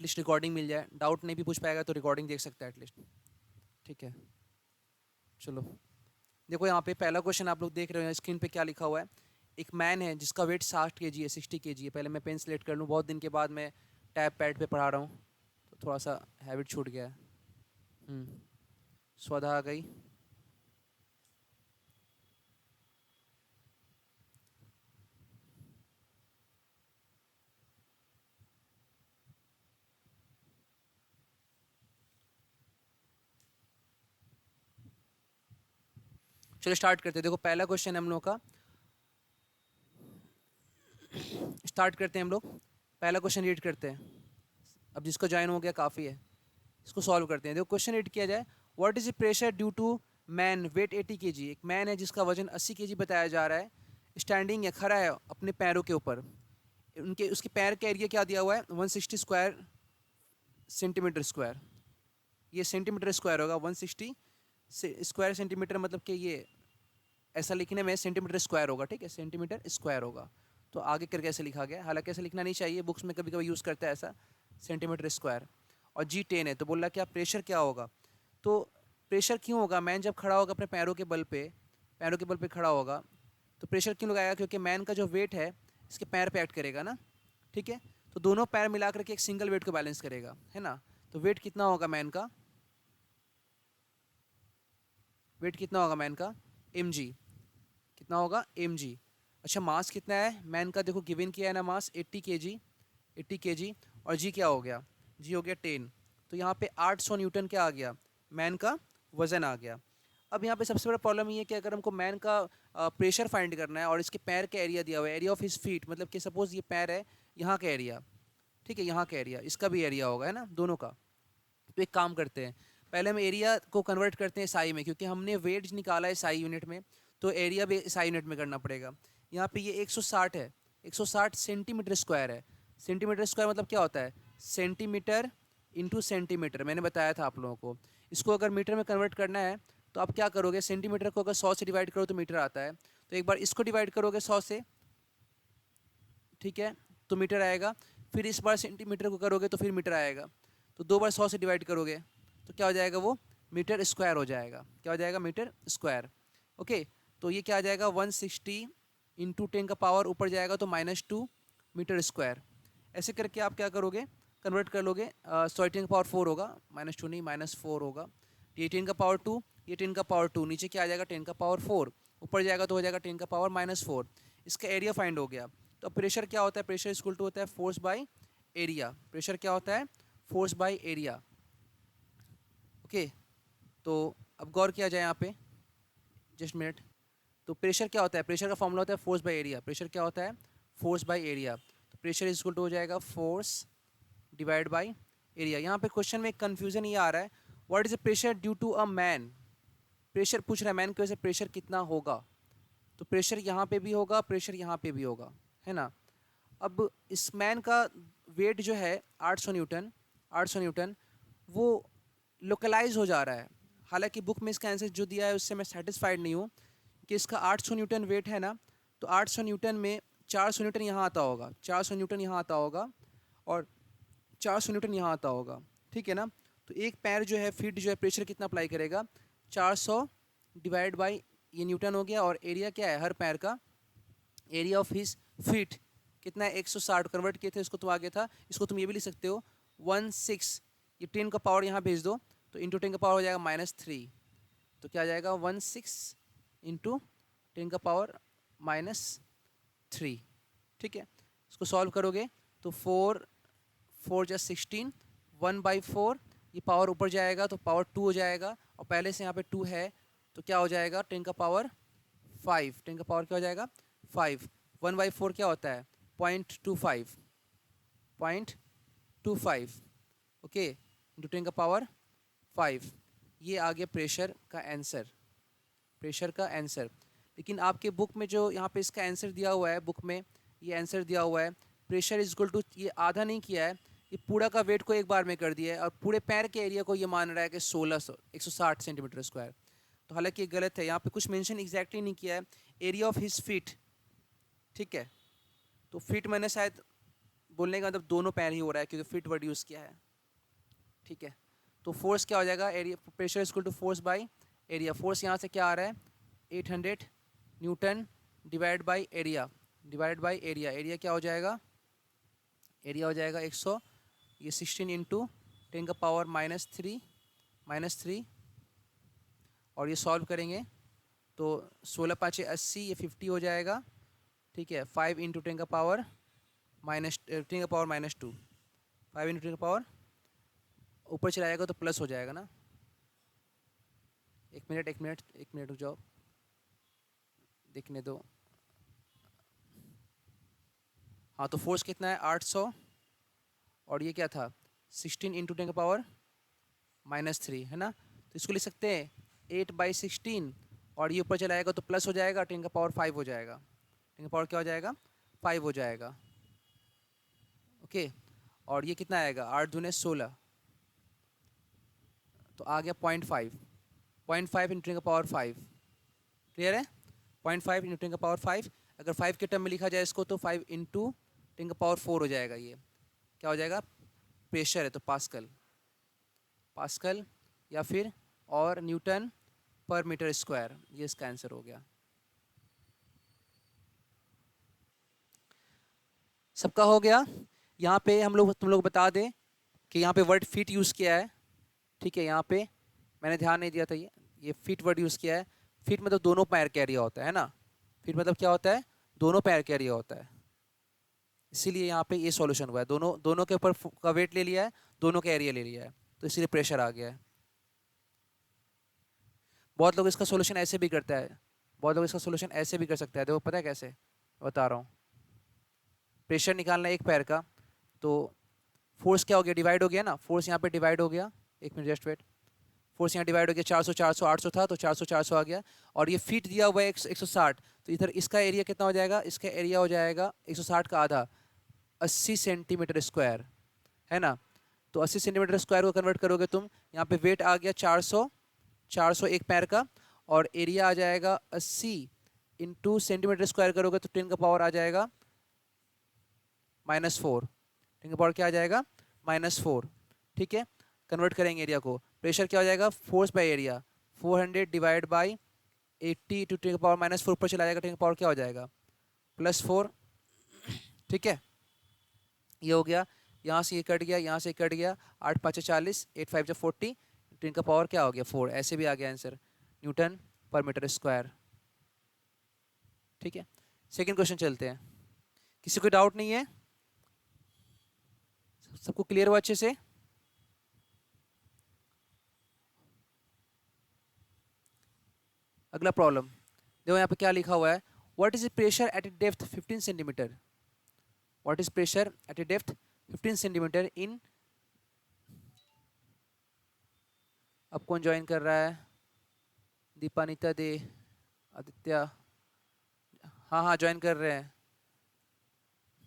At least recording मिल जाए, doubt नहीं भी पूछ पाएगा तो रिकॉर्डिंग देख सकता है एटलीस्ट। ठीक है, चलो देखो यहाँ पे पहला क्वेश्चन आप लोग देख रहे हो स्क्रीन पे क्या लिखा हुआ है। एक मैन है जिसका वेट 60 kg है, 60 kg है। पहले मैं पेन सेलेक्ट कर लूँ, बहुत दिन के बाद मैं टैब पैड पे पढ़ा रहा हूँ तो थोड़ा सा हैबिट छूट गया है। स्वधा आ गई। चलो स्टार्ट करते हैं। देखो पहला क्वेश्चन हम लोग का, स्टार्ट करते हैं हम लोग। पहला क्वेश्चन रीड करते हैं। अब जिसको ज्वाइन हो गया काफ़ी है, इसको सॉल्व करते हैं। देखो क्वेश्चन रीड किया जाए, what is the pressure due to man weight 80 kg। एक मैन है जिसका वजन 80 kg बताया जा रहा है, स्टैंडिंग है, खड़ा है अपने पैरों के ऊपर। उनके उसके पैर का एरिया क्या दिया हुआ है, 160 स्क्वायर सेंटीमीटर स्क्वायर। ये सेंटीमीटर स्क्वायर होगा, 160 स्क्वायर सेंटीमीटर, मतलब कि ये ऐसा लिखने में सेंटीमीटर स्क्वायर होगा। ठीक है, सेंटीमीटर स्क्वायर होगा। तो आगे करके ऐसे लिखा गया, हालांकि ऐसे लिखना नहीं चाहिए, बुक्स में कभी कभी यूज़ करता है ऐसा, सेंटीमीटर स्क्वायर। और जी 10 है, तो बोल रहा क्या प्रेशर क्या होगा। तो प्रेशर क्यों होगा, मैन जब खड़ा होगा अपने पैरों के बल पे, पैरों के बल पे खड़ा होगा, तो प्रेशर क्यों लगाएगा, क्योंकि मैन का जो वेट है इसके पैर पे एक्ट करेगा ना। ठीक है, तो दोनों पैर मिला करके एक सिंगल वेट को बैलेंस करेगा, है ना। तो वेट कितना होगा मैन का, वेट कितना होगा मैन का, एम जी। कितना होगा, एम जी। अच्छा मास कितना है मैन का, देखो गिवन किया है ना मास 80 kg, 80 kg। और जी क्या हो गया, जी हो गया 10। तो यहाँ पे 800 न्यूटन क्या आ गया, मैन का वजन आ गया। अब यहाँ पे सबसे बड़ा प्रॉब्लम ये है कि अगर हमको मैन का प्रेशर फाइंड करना है और इसके पैर का एरिया दिया हुआ है, एरिया ऑफ हिज फीट, मतलब कि सपोज ये पैर है, यहाँ का एरिया, ठीक है, यहाँ का एरिया, इसका भी एरिया होगा, है ना, दोनों का। तो एक काम करते हैं, पहले हम एरिया को कन्वर्ट करते हैं साई में, क्योंकि हमने वेट निकाला है साई यूनिट में, तो एरिया भी साई यूनिट में करना पड़ेगा। यहाँ पे ये 160 है, 160 सेंटीमीटर स्क्वायर है। सेंटीमीटर स्क्वायर मतलब क्या होता है, सेंटीमीटर इंटू सेंटीमीटर, मैंने बताया था आप लोगों को। इसको अगर मीटर में कन्वर्ट करना है तो आप क्या करोगे, सेंटीमीटर को अगर 100 से डिवाइड करो तो मीटर आता है, तो एक बार इसको डिवाइड करोगे 100 से, ठीक है, तो मीटर आएगा। फिर इस बार सेंटीमीटर को करोगे तो फिर मीटर आएगा। तो दो बार 100 से डिवाइड करोगे तो क्या हो जाएगा, वो मीटर स्क्वायर हो जाएगा। क्या हो जाएगा, मीटर स्क्वायर। ओके, तो ये क्या आ जाएगा, 160 इंटू 10 का पावर ऊपर जाएगा तो -2 मीटर स्क्वायर। ऐसे करके आप क्या करोगे, कन्वर्ट कर लोगे। सॉरी 10 का पावर 4 होगा, -2 नहीं, -4 होगा। ये 10 का पावर 2, ये 10 का पावर 2, नीचे क्या आ जाएगा 10 का पावर 4, ऊपर जाएगा तो हो जाएगा 10 का पावर -4। इसका एरिया फाइंड हो गया। तो प्रेशर क्या होता है, प्रेशर इक्वल टू होता है फोर्स बाय एरिया। प्रेशर क्या होता है, फोर्स बाय एरिया। ओके, तो अब गौर किया जाए यहाँ पे, जस्ट मिनट। तो प्रेशर क्या होता है, प्रेशर का फॉर्मूला होता है फोर्स बाय एरिया। प्रेशर क्या होता है, फोर्स बाय एरिया। तो प्रेशर इक्वल टू हो जाएगा फोर्स डिवाइड बाय एरिया। यहाँ पे क्वेश्चन में एक कन्फ्यूजन ये आ रहा है, what is the pressure due to a man. Pressure पूछ रहा है मैन की वजह से प्रेशर कितना होगा, तो प्रेशर यहाँ पे भी होगा, प्रेशर यहाँ पे भी होगा, है ना। अब इस मैन का वेट जो है 800 न्यूटन, 800 न्यूटन, वो लोकलाइज हो जा रहा है। हालांकि बुक में इसका आंसर जो दिया है उससे मैं सेटिस्फाइड नहीं हूँ कि इसका 800 न्यूटन वेट है ना, तो 800 न्यूटन में 400 न्यूटन यहाँ आता होगा, 400 न्यूटन यहाँ आता होगा, और 400 न्यूटन यहाँ आता होगा, ठीक है ना। तो एक पैर जो है, फीट जो है, प्रेशर कितना अप्लाई करेगा, 400 डिवाइड बाई ये न्यूटन हो गया, और एरिया क्या है हर पैर का, एरिया ऑफ हिज फीट कितना है, 160। कन्वर्ट किए थे इसको तो आगे था, इसको तुम ये भी लिख सकते हो 16। ये 10 का पावर यहाँ भेज दो तो इंटू 10 का पावर हो जाएगा -3। तो क्या आ जाएगा 16 इंटू 10 का पावर -3। ठीक है, इसको सॉल्व करोगे तो 4 4 जा 16, 1/4, ये पावर ऊपर जाएगा तो पावर 2 हो जाएगा, और पहले से यहाँ पे 2 है तो क्या हो जाएगा 10 का पावर 5। 10 का पावर क्या हो जाएगा 5। 1/4 क्या होता है 0.25, 0.25। ओके, इंटू 10 का पावर 5। ये आ गया प्रेशर का आंसर, प्रेशर का आंसर। लेकिन आपके बुक में जो यहाँ पे इसका आंसर दिया हुआ है, बुक में ये आंसर दिया हुआ है, प्रेशर इज इक्वल टू, ये आधा नहीं किया है, ये पूरा का वेट को एक बार में कर दिया है, और पूरे पैर के एरिया को ये मान रहा है कि 160 सेंटीमीटर स्क्वायर। तो हालांकि ये गलत है, यहाँ पे कुछ मेंशन एग्जैक्टली नहीं किया है। एरिया ऑफ हिज फीट, ठीक है, तो फीट मैंने शायद बोलने का मतलब दोनों पैर ही हो रहा है क्योंकि फिट वर्ड यूज़ किया है, ठीक है। तो फोर्स क्या हो जाएगा, area pressure equal to force by area. Force यहाँ से क्या आ रहा है 800 newton divide by area, divide by area. Area क्या हो जाएगा, एरिया हो जाएगा 100, ये 16 इंटू 10 का पावर -3 और ये सॉल्व करेंगे तो 16 पाँचे 80, ये 50 हो जाएगा, ठीक है। 5 इंटू 10 का पावर -2, 5 इंटू 10 का पावर ऊपर चला जाएगा तो प्लस हो जाएगा ना। एक मिनट रुक जाओ, देखने दो। हाँ तो फोर्स कितना है 800 और ये क्या था 16 इंटू 10 का पावर -3 है ना। तो इसको लिख सकते हैं 8/16 और ये ऊपर चला जाएगा तो प्लस हो जाएगा, 10 का पावर 5 हो जाएगा, 10 का पावर क्या हो जाएगा 5 हो जाएगा, ओके। और ये कितना आएगा 8 दूने 16, तो आ गया 0.5 इंटू 10 का पावर 5, क्लियर है। 0.5 इंटू 10 का पावर 5, अगर 5 के टर्म में लिखा जाए इसको तो 5 इंटू 10 का पावर 4 हो जाएगा। ये क्या हो जाएगा, प्रेशर है तो पास्कल, पास्कल या फिर और न्यूटन पर मीटर स्क्वायर, ये इसका आंसर हो गया। सबका हो गया। यहाँ पे तुम लोग बता दें कि यहाँ पे वर्ड फीट यूज़ किया है, ठीक है। यहाँ पे मैंने ध्यान नहीं दिया था, ये फीट वर्ड यूज़ किया है। फीट मतलब दोनों पैर का एरिया होता है ना, फीट मतलब क्या होता है दोनों पैर का एरिया होता है, इसीलिए यहाँ पे ये सॉल्यूशन हुआ है। दोनों के ऊपर का वेट ले लिया है, दोनों का एरिया ले लिया है, तो इसीलिए प्रेशर आ गया है। बहुत लोग इसका सॉल्यूशन ऐसे भी करता है, बहुत लोग इसका सॉल्यूशन ऐसे भी कर सकता है। देखो पता है कैसे, बता रहा हूँ। प्रेशर निकालना एक पैर का, तो फोर्स क्या हो गया डिवाइड हो गया ना, फोर्स यहाँ पे डिवाइड हो गया, एक मिनट जस्ट वेट। फोर्स यहाँ डिवाइड हो गया 400 400 800 था तो 400 400 आ गया, और ये फीट दिया हुआ है 160, तो इधर इसका एरिया कितना हो जाएगा, इसका एरिया हो जाएगा 160 का आधा, 80 सेंटीमीटर स्क्वायर, है ना। तो 80 सेंटीमीटर स्क्वायर को कन्वर्ट करोगे तुम, यहाँ पे वेट आ गया 400 एक पैर का, और एरिया आ जाएगा 80 इंटू सेंटीमीटर स्क्वायर करोगे तो 10 का पावर आ जाएगा -4, 10 का पावर क्या आ जाएगा -4, ठीक है। कन्वर्ट करेंगे एरिया को, प्रेशर क्या हो जाएगा force by area, 400 divide by 80 to 10 का पावर -4 पर चला जाएगा, 10 का पावर क्या हो जाएगा +4, ठीक है। ये हो गया, यहाँ से ये कट गया, यहाँ से कट गया, 8 5 40, 8 5 40, 10 का पावर क्या हो गया 4, ऐसे भी आ गया आंसर न्यूटन पर मीटर स्क्वायर, ठीक है। सेकंड क्वेश्चन चलते हैं, किसी को डाउट नहीं है, सबको क्लियर हुआ अच्छे से। अगला प्रॉब्लम देखो, यहाँ पे क्या लिखा हुआ है, what is the pressure eight A depth 15 centimetre, what is pressure eight A depth 15 centimetre इन, अब कौन ज्वाइन कर रहा है, दीपानिता दे, आदित्य, हाँ हाँ ज्वाइन कर रहे हैं,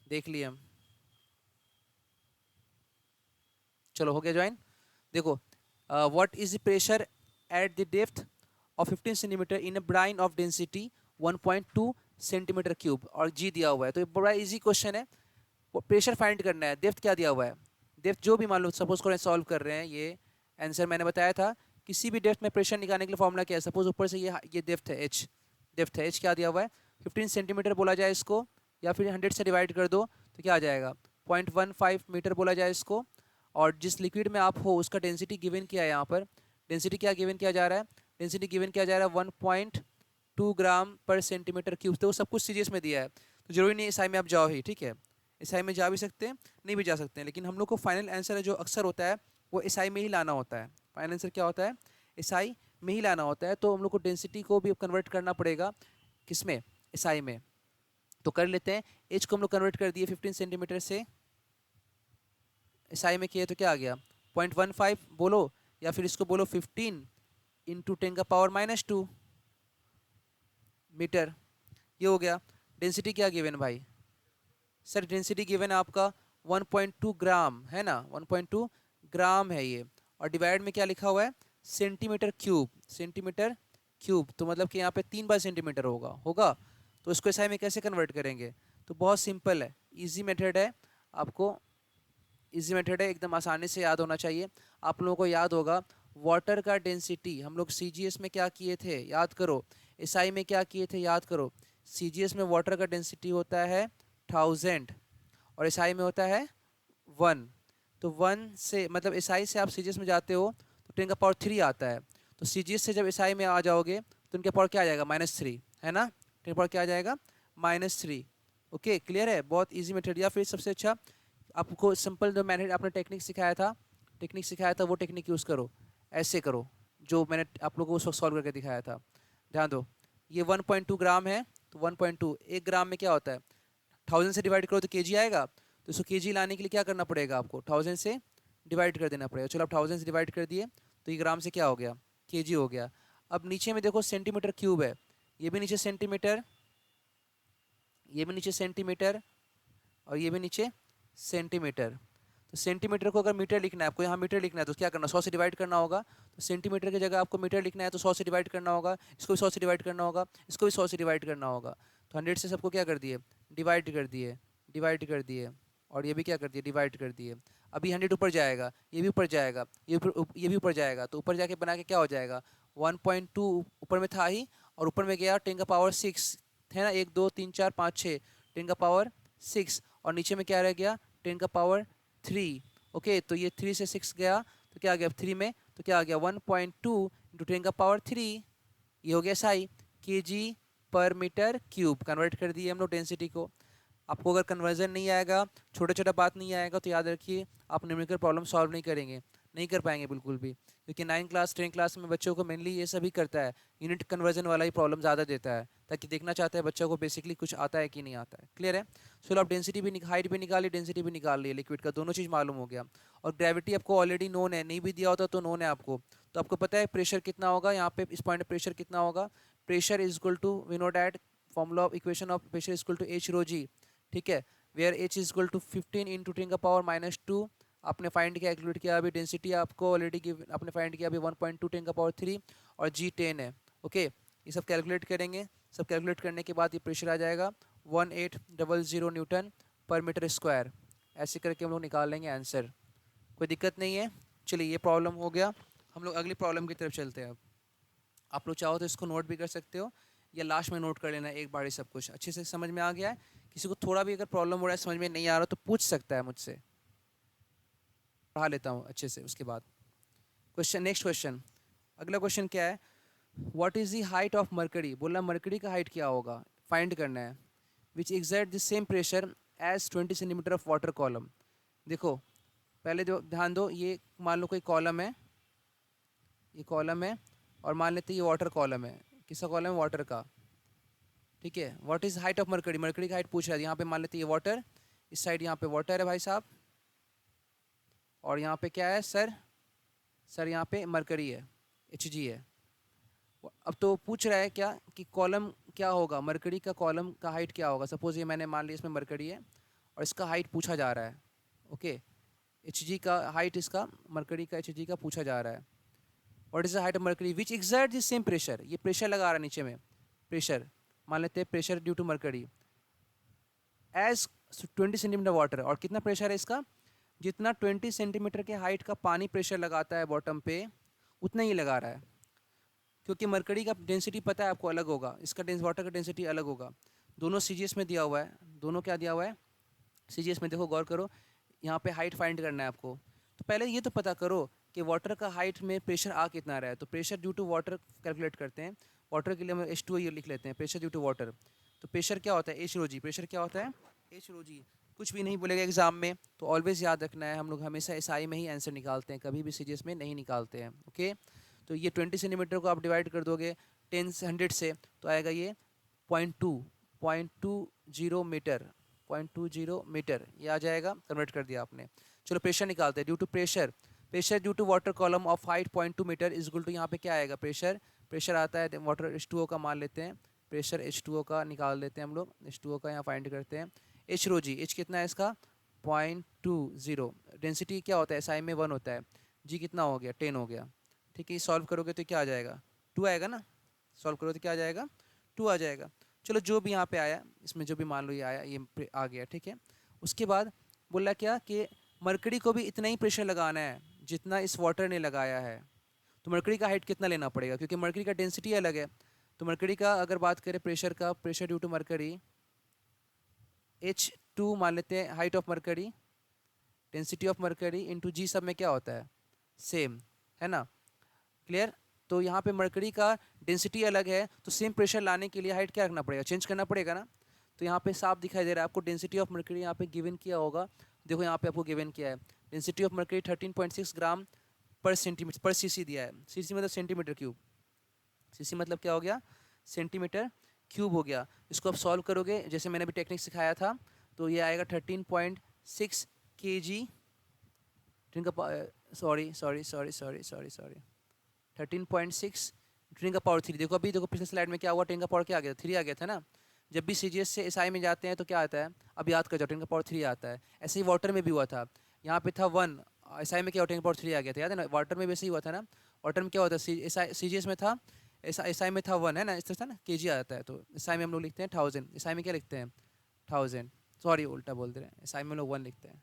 देख लिए हम, चलो हो गया ज्वाइन। देखो what is the pressure at the depth of 15 centimetre in a brine of density 1.2 centimetre cube, और जी दिया हुआ है, तो ये बड़ा इजी क्वेश्चन है। प्रेशर फाइंड करना है, डेप्थ क्या दिया हुआ है, डेप्थ जो भी मान लो, सपोज को सॉल्व कर रहे हैं, ये आंसर मैंने बताया था, किसी भी डेप्थ में प्रेशर निकालने के लिए फॉर्मूला क्या है, सपोज ऊपर से ये डेप्थ है एच, डेप्थ है एच, क्या दिया हुआ है 15 सेंटीमीटर बोला जाए इसको, या फिर 100 से डिवाइड कर दो तो क्या आ जाएगा 0.15 मीटर बोला जाए इसको, और जिस लिक्विड में आप हो उसका डेंसिटी गिवन किया है, यहाँ पर डेंसिटी क्या गिवन किया जा रहा है, डेंसिटी गिवन किया जा रहा है 1.2 ग्राम पर सेंटीमीटर क्यूब, तो वो सब कुछ सीरीज में दिया है, तो जरूरी नहीं एसआई में आप जाओ ही, ठीक है। एसआई में जा भी सकते हैं, नहीं भी जा सकते हैं, लेकिन हम लोग को फाइनल आंसर जो अक्सर होता है वो एसआई में ही लाना होता है, फाइनल आंसर क्या होता है एसआई में ही लाना होता है, तो हम लोग को डेंसिटी को भी कन्वर्ट करना पड़ेगा किसमें, एसआई में। तो कर लेते हैं, एच को हम लोग कन्वर्ट कर दिए 15 सेंटीमीटर से, एसआई में किए तो क्या आ गया 0.15 बोलो, या फिर इसको बोलो 15 इंटू 10 का पावर -2 मीटर, ये हो गया। डेंसिटी क्या गिवन भाई, सर डेंसिटी गिवन है आपका 1.2 ग्राम, है ना 1.2 ग्राम है ये, और डिवाइड में क्या लिखा हुआ है सेंटीमीटर क्यूब, सेंटीमीटर क्यूब, तो मतलब कि यहाँ पे 3/सेंटीमीटर होगा, तो इसको एसआई में कैसे कन्वर्ट करेंगे, तो बहुत सिंपल है, इजी मेथड है, आपको इजी मेथड है, एकदम आसानी से याद होना चाहिए। आप लोगों को याद होगा वाटर का डेंसिटी हम लोग सीजीएस में क्या किए थे, याद करो। एसआई में क्या किए थे, याद करो। सीजीएस में वाटर का डेंसिटी होता है 1000 और एसआई में होता है 1। तो 1 से मतलब एसआई से आप सीजीएस में जाते हो तो 10 का पावर 3 आता है। तो सीजीएस से जब एसआई में आ जाओगे तो उनके पावर क्या आ जाएगा, -3, है ना। 10 पावर क्या आ जाएगा, -3। ओके, क्लियर है, बहुत ईजी मेथड। या फिर सबसे अच्छा आपको सिंपल जो मैंने आपने टेक्निक सिखाया था वो टेक्निक यूज़ करो, ऐसे करो जो मैंने आप लोगों को उसको सॉल्व करके दिखाया था। ध्यान दो, ये 1.2 ग्राम है, तो 1.2 1 ग्राम में क्या होता है, 1000 से डिवाइड करो तो केजी आएगा। तो इसको केजी लाने के लिए क्या करना पड़ेगा आपको, 1000 से डिवाइड कर देना पड़ेगा। चलो आप 1000 से डिवाइड कर दिए तो ये ग्राम से क्या हो गया, केजी हो गया। अब नीचे में देखो सेंटीमीटर क्यूब है, ये भी नीचे सेंटीमीटर, ये भी नीचे सेंटीमीटर और ये भी नीचे सेंटीमीटर। तो सेंटीमीटर को अगर मीटर लिखना है आपको, यहाँ मीटर लिखना है तो क्या करना, 100 से डिवाइड करना होगा। तो सेंटीमीटर की जगह आपको मीटर लिखना है तो 100 से डिवाइड करना होगा, इसको भी 100 से डिवाइड करना होगा, इसको भी 100 से डिवाइड करना होगा। तो 100 से सबको क्या कर दिए, डिवाइड कर दिए, डिवाइड कर दिए, और ये भी क्या कर दिए, डिवाइड कर दिए। अभी 100 ऊपर जाएगा, ये भी ऊपर जाएगा, ये भी ऊपर जाएगा, तो ऊपर जाके बना के क्या हो जाएगा, 1.2 ऊपर में था ही, और ऊपर में गया 10 का पावर 6 है ना, 1 2 3 4 5 6, 10 का पावर 6, और नीचे में क्या रह गया, 10 का पावर 3। ओके, तो ये 3 से 6 गया तो क्या आ गया 3 में, तो क्या आ गया 1.2 इंटू 10 का पावर 3, ये हो गया साई केजी पर मीटर क्यूब। कन्वर्ट कर दिए हम लोग डेंसिटी को। आपको अगर कन्वर्जन नहीं आएगा, छोटा छोटा बात नहीं आएगा, तो याद रखिए आप न्यूमेरिकल प्रॉब्लम सॉल्व नहीं करेंगे, नहीं कर पाएंगे बिल्कुल भी, क्योंकि 9 क्लास 10 क्लास में बच्चों को मेनली ये सभी करता है, यूनिट कन्वर्जन वाला ही प्रॉब्लम ज़्यादा देता है, ताकि देखना चाहता है बच्चों को बेसिकली कुछ आता है कि नहीं आता है। क्लियर है। चलो आप डेंसिटी भी हाइट भी निकाली, डेंसिटी भी निकाल ली लिक्विड का, दोनों चीज़ मालूम हो गया। और ग्रेविटी आपको ऑलरेडी नोन है, नहीं भी दिया होता तो नोन है आपको। तो आपको पता है प्रेशर कितना होगा, यहाँ पे इस पॉइंट पे प्रेशर कितना होगा, pressure is equal to, we know that formula of equation of pressure is equal to H rho g. ठीक है, where H is equal to 15 into 10 का पावर -2। आपने फाइंड किया, कैलकुलेट किया, अभी डेंसिटी आपको ऑलरेडी गिव, आपने फाइंड किया अभी 1.2 10 का पावर 3 और जी 10 है। ओके, ये सब कैलकुलेट करेंगे, सब कैलकुलेट करने के बाद ये प्रेशर आ जाएगा 1800 न्यूटन पर मीटर स्क्वायर। ऐसे करके हम लोग निकाल लेंगे आंसर, कोई दिक्कत नहीं है। चलिए ये प्रॉब्लम हो गया, हम लोग अगली प्रॉब्लम की तरफ चलते हैं। अब आप लोग चाहो तो इसको नोट भी कर सकते हो, या लास्ट में नोट कर लेना एक बार ही सब कुछ अच्छे से समझ में आ गया है। किसी को थोड़ा भी अगर प्रॉब्लम हो रहा है, समझ में नहीं आ रहा तो पूछ सकता है मुझसे, पढ़ा लेता हूँ अच्छे से। उसके बाद क्वेश्चन, नेक्स्ट क्वेश्चन, अगला क्वेश्चन क्या है, what is the height of mercury. बोला मरकरी का हाइट क्या होगा, फाइंड करना है। Which exert the same pressure as 20 centimetre of water column. देखो पहले जो ध्यान दो, ये मान लो कोई कॉलम है, ये कॉलम है, और मान लेते हैं ये वाटर कॉलम है। किसका कॉलम है, वाटर का। ठीक है, what is height of mercury, mercury का हाइट पूछ रहा है। यहाँ पे मान लेते हैं ये वाटर, इस साइड यहाँ पे वाटर है भाई साहब, और यहाँ पे क्या है सर, सर यहाँ पे मरकरी है, एच जी है। अब तो पूछ रहा है क्या कि कॉलम क्या होगा, मरकरी का कॉलम का हाइट क्या होगा। सपोज ये मैंने मान लिया इसमें मरकरी है और इसका हाइट पूछा जा रहा है। ओके, एच जी का हाइट, इसका मरकरी का एच जी का पूछा जा रहा है। What is the height of mercury which exert the same pressure, ये प्रेशर लगा रहा है नीचे में, प्रेशर मान लेते हैं pressure due to mercury as 20 centimetre water. और कितना प्रेशर है इसका, जितना 20 सेंटीमीटर के हाइट का पानी प्रेशर लगाता है बॉटम पे, उतना ही लगा रहा है। क्योंकि मरकरी का डेंसिटी पता है आपको अलग होगा, इसका वाटर का डेंसिटी अलग होगा। दोनों सीजीएस में दिया हुआ है, दोनों क्या दिया हुआ है, सीजीएस में। देखो गौर करो, यहाँ पे हाइट फाइंड करना है आपको। तो पहले ये तो पता करो कि वाटर का हाइट में प्रेशर आ कितना रहा है। तो pressure due to water calculate करते हैं। वाटर के लिए हम H2O ये लिख लेते हैं, प्रेशर ड्यू टू वाटर। तो प्रेशर क्या होता है, एच रो जी। प्रेशर क्या होता है, एच रो जी। कुछ भी नहीं बोलेगा एग्जाम में, तो ऑलवेज याद रखना है, हम लोग हमेशा एसआई में ही आंसर निकालते हैं, कभी भी सीजीएस में नहीं निकालते हैं। ओके, तो ये 20 सेंटीमीटर को आप डिवाइड कर दोगे 100 से, तो आएगा ये 0.20 मीटर, 0.20 मीटर ये आ जाएगा। कन्वर्ट कर दिया आपने। चलो प्रेशर निकालते हैं। Due to pressure, pressure due to water column of height 0.2 metre is equal to, यहाँ पे क्या आएगा, प्रेशर, प्रेशर आता है वाटर H2O का मान लेते हैं, प्रेशर H2O का निकाल लेते हैं हम लोग, H2O का यहाँ फाइंड करते हैं। एच रो जी, एच कितना है इसका 0.20, डेंसिटी क्या होता है एसआई में 1 होता है, जी कितना हो गया 10 हो गया। ठीक है, सॉल्व करोगे तो क्या आ जाएगा 2 आएगा ना, सॉल्व करोगे तो क्या आ जाएगा 2 आ जाएगा। चलो जो भी यहाँ पे आया, इसमें जो भी मान लो ये आया, ये आ गया। ठीक है, उसके बाद बोला क्या कि मरकरी को भी इतना ही प्रेशर लगाना है जितना इस वाटर ने लगाया है। तो मरकरी का हाइट कितना लेना पड़ेगा, क्योंकि मरकरी का डेंसिटी अलग है। तो मरकरी का अगर बात करें प्रेशर का, pressure due to mercury H2 मान लेते हैं, height of mercury, density of mercury into g, सब में क्या होता है सेम, है ना, क्लियर। तो यहाँ पे मरकरी का डेंसिटी अलग है, तो सेम प्रेशर लाने के लिए हाइट क्या रखना पड़ेगा, चेंज करना पड़ेगा ना। तो यहाँ पे साफ दिखाई दे रहा है आपको डेंसिटी ऑफ मरकरी यहाँ पे गिवन किया होगा। देखो यहाँ पे आपको गिवन किया है डेंसिटी ऑफ मरकरी 13.6 ग्राम पर सेंटीमीटर पर सीसी दिया है। सीसी मतलब सेंटीमीटर क्यूब, सीसी मतलब क्या हो गया, सेंटीमीटर क्यूब हो गया। इसको आप सॉल्व करोगे जैसे मैंने अभी टेक्निक सिखाया था, तो ये आएगा 13.6 kg, sorry sorry sorry sorry sorry sorry 13.6 10 का पावर 3। देखो अभी देखो पिछले स्लाइड में क्या हुआ, 10 का पावर क्या आ गया, 3 आ गया था ना। जब भी सीजीएस से एसआई में जाते हैं तो क्या आता है, अब याद कर जाओ, 10 का पावर 3 आता है। ऐसे ही वाटर में भी हुआ था, यहाँ पे था 1, एसआई में क्या 10 का पावर 3 आ गया था, याद है ना। वाटर में भी ऐसे ही हुआ था ना, वाटर में क्या होता है, सीजीएस में था, एसआई में था 1, है ना, इस तरह था ना, केजी आता है। तो एसआई में हम लोग लिखते हैं 1000, एसआई में क्या लिखते हैं 1000, सॉरी उल्टा बोल दे रहे हैं, एसआई में हम लोग 1 लिखते हैं,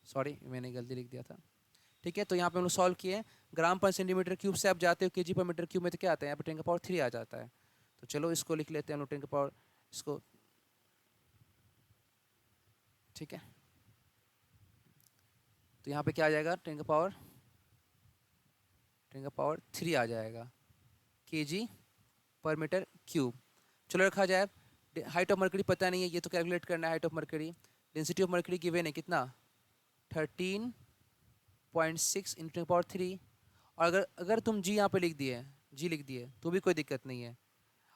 सॉरी मैंने गलती लिख दिया था। ठीक है, तो यहाँ पे हम लोग सॉल्व किए, ग्राम पर सेंटीमीटर क्यूब से आप जाते हो केजी पर मीटर क्यूब में, तो क्या आता है यहाँ पे 10 का पावर 3 आ जाता है। तो चलो इसको लिख लेते हैं हम लोग 10 का पावर, इसको, ठीक है। तो यहाँ पे क्या आ जाएगा 10 का पावर 3 आ जाएगा केजी पर मीटर क्यूब। चलो रखा जाए, हाइट ऑफ मरकरी पता नहीं है, ये तो कैलकुलेट करना है height of mercury. Density of mercury given है कितना 13.6 इंटू 10 पावर 3। और अगर अगर तुम जी यहाँ पे लिख दिए, जी लिख दिए तो भी कोई दिक्कत नहीं है,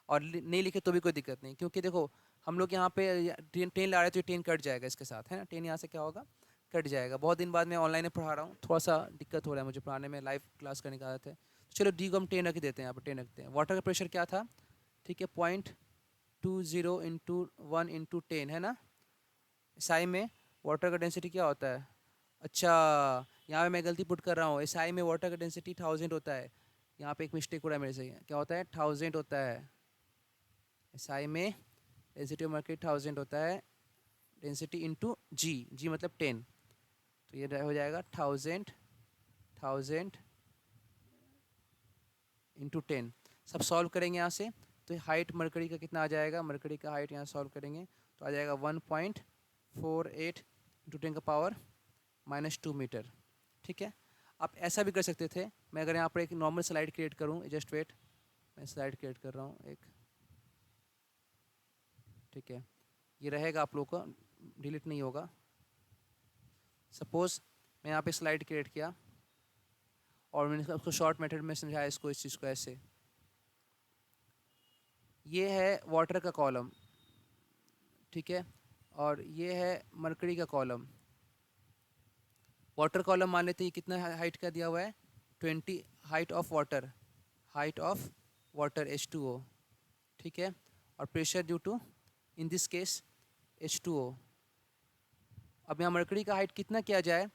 और नहीं लिखे तो भी कोई दिक्कत नहीं, क्योंकि देखो हम लोग यहाँ पे 10 ला रहे हैं तो 10 कट जाएगा इसके साथ, है ना, 10 यहाँ से क्या होगा कट जाएगा। बहुत दिन बाद मैं ऑनलाइन में पढ़ा रहा हूँ, थोड़ा सा दिक्कत हो रहा है मुझे पढ़ाने में, लाइव क्लास करने का आदत है। तो चलो डी को हम 10 रख देते हैं, यहाँ पर 10 रखते हैं। वाटर का प्रेशर क्या था, ठीक है, 0.20 इंटू 1 इंटू 10, है ना। एसआई में वाटर का डेंसिटी क्या होता है, अच्छा यहाँ पे मैं गलती पुट कर रहा हूँ, एसआई में वाटर का डेंसिटी 1000 होता है, यहाँ पे एक मिस्टेक हो रहा है मेरे से, क्या होता है 1000 होता है एसआई में, डेंसिटी ऑफ मरकरी 1000 होता है, डेंसिटी इंटू जी, जी मतलब 10, तो ये हो जाएगा 1000 इंटू 10। सब सॉल्व करेंगे यहाँ से, तो हाइट मरकरी का कितना आ जाएगा, मरकरी का हाइट यहाँ सॉल्व करेंगे तो आ जाएगा 1.48 इंटू 10 का पावर -2 मीटर। ठीक है, आप ऐसा भी कर सकते थे, मैं अगर यहाँ पर एक नॉर्मल स्लाइड क्रिएट करूँ, जस्ट वेट, मैं स्लाइड क्रिएट कर रहा हूँ एक, ठीक है, ये रहेगा आप लोगों का, डिलीट नहीं होगा। सपोज मैं यहाँ पे स्लाइड क्रिएट किया और मैंने उसको शॉर्ट मेथड में समझाया इसको, इस चीज़ को ऐसे, ये है वाटर का कॉलम, ठीक है, और ये है मरकरी का कॉलम। वाटर कॉलम मान लेते हैं कितना हाइट का दिया हुआ है 20, height of water, height of water H2O, ठीक है, और pressure due to in this case H2O। अब यहाँ मरकरी का हाइट कितना किया जाए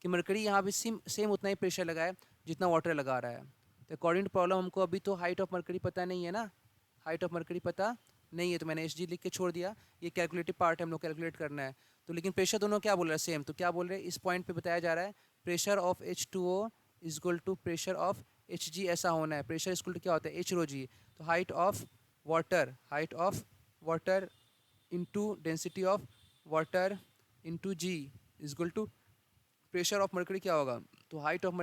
कि मरकरी यहाँ भी सेम उतना ही प्रेशर लगाए जितना वाटर लगा रहा है। तो अकॉर्डिंग टू प्रॉब्लम हमको अभी तो हाइट ऑफ मरकरी पता नहीं है ना, हाइट ऑफ मरकरी पता नहीं है, तो मैंने एच जी लिख के छोड़ दिया, ये कैलकुलेटिव पार्ट है, हम लोग कैलकुलेट करना है। तो लेकिन प्रेशर दोनों क्या बोल रहा है सेम, तो क्या बोल रहे हैं इस पॉइंट पे बताया जा रहा है pressure of H2O is equal to pressure of Hg, ऐसा होना है, प्रेशर इज इक्वल टू क्या होता है H रो जी। तो height of water into density of water into g is equal to pressure of mercury क्या होगा, तो height of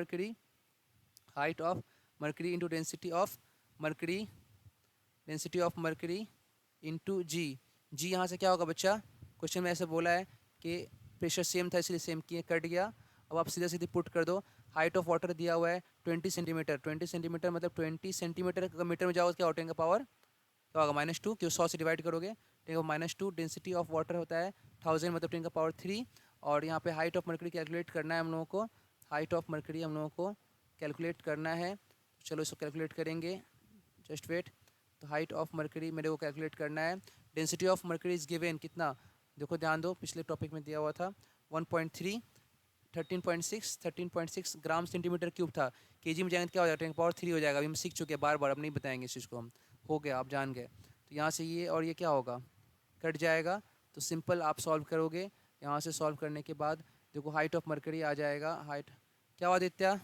mercury into density of mercury into g. जी यहाँ से क्या होगा बच्चा, क्वेश्चन में ऐसे बोला है कि प्रेशर सेम था इसलिए सेम किए, कट गया। अब आप सीधा सीधे पुट कर दो, हाइट ऑफ वाटर दिया हुआ है 20 सेंटीमीटर, 20 सेंटीमीटर मतलब 20 सेंटीमीटर का मीटर में जाओगे क्या होटेंगे का पावर क्या होगा -2, क्यों 100 से डिवाइड करोगे, टेन का -2। डेंसिटी ऑफ वाटर होता है 1000 मतलब 10 का पावर 3, और यहाँ पे हाइट ऑफ मरकरी कैलकुलेट करना है हम लोगों को, हाइट ऑफ मरकरी हम लोगों को कैलकुलेट करना है। चलो इसको कैलकुलेट करेंगे, जस्ट वेट। तो हाइट ऑफ मरकरी मेरे को कैलकुलेट करना है, density of mercury is given कितना, देखो ध्यान दो पिछले टॉपिक में दिया हुआ था 1.3, 13.6 ग्राम सेंटीमीटर क्यूब था, केजी में जाएंगे तो क्या हो जाएगा 10 पावर 3 हो जाएगा। अभी हम सीख चुके हैं बार बार, अब नहीं बताएंगे इस चीज़ को हम, हो गया आप जान गए। तो यहाँ से ये और ये क्या होगा कट जाएगा, तो सिंपल आप सॉल्व करोगे, यहाँ से सॉल्व करने के बाद देखो हाइट ऑफ मरकरी आ जाएगा, हाइट क्या हुआ आदित्य,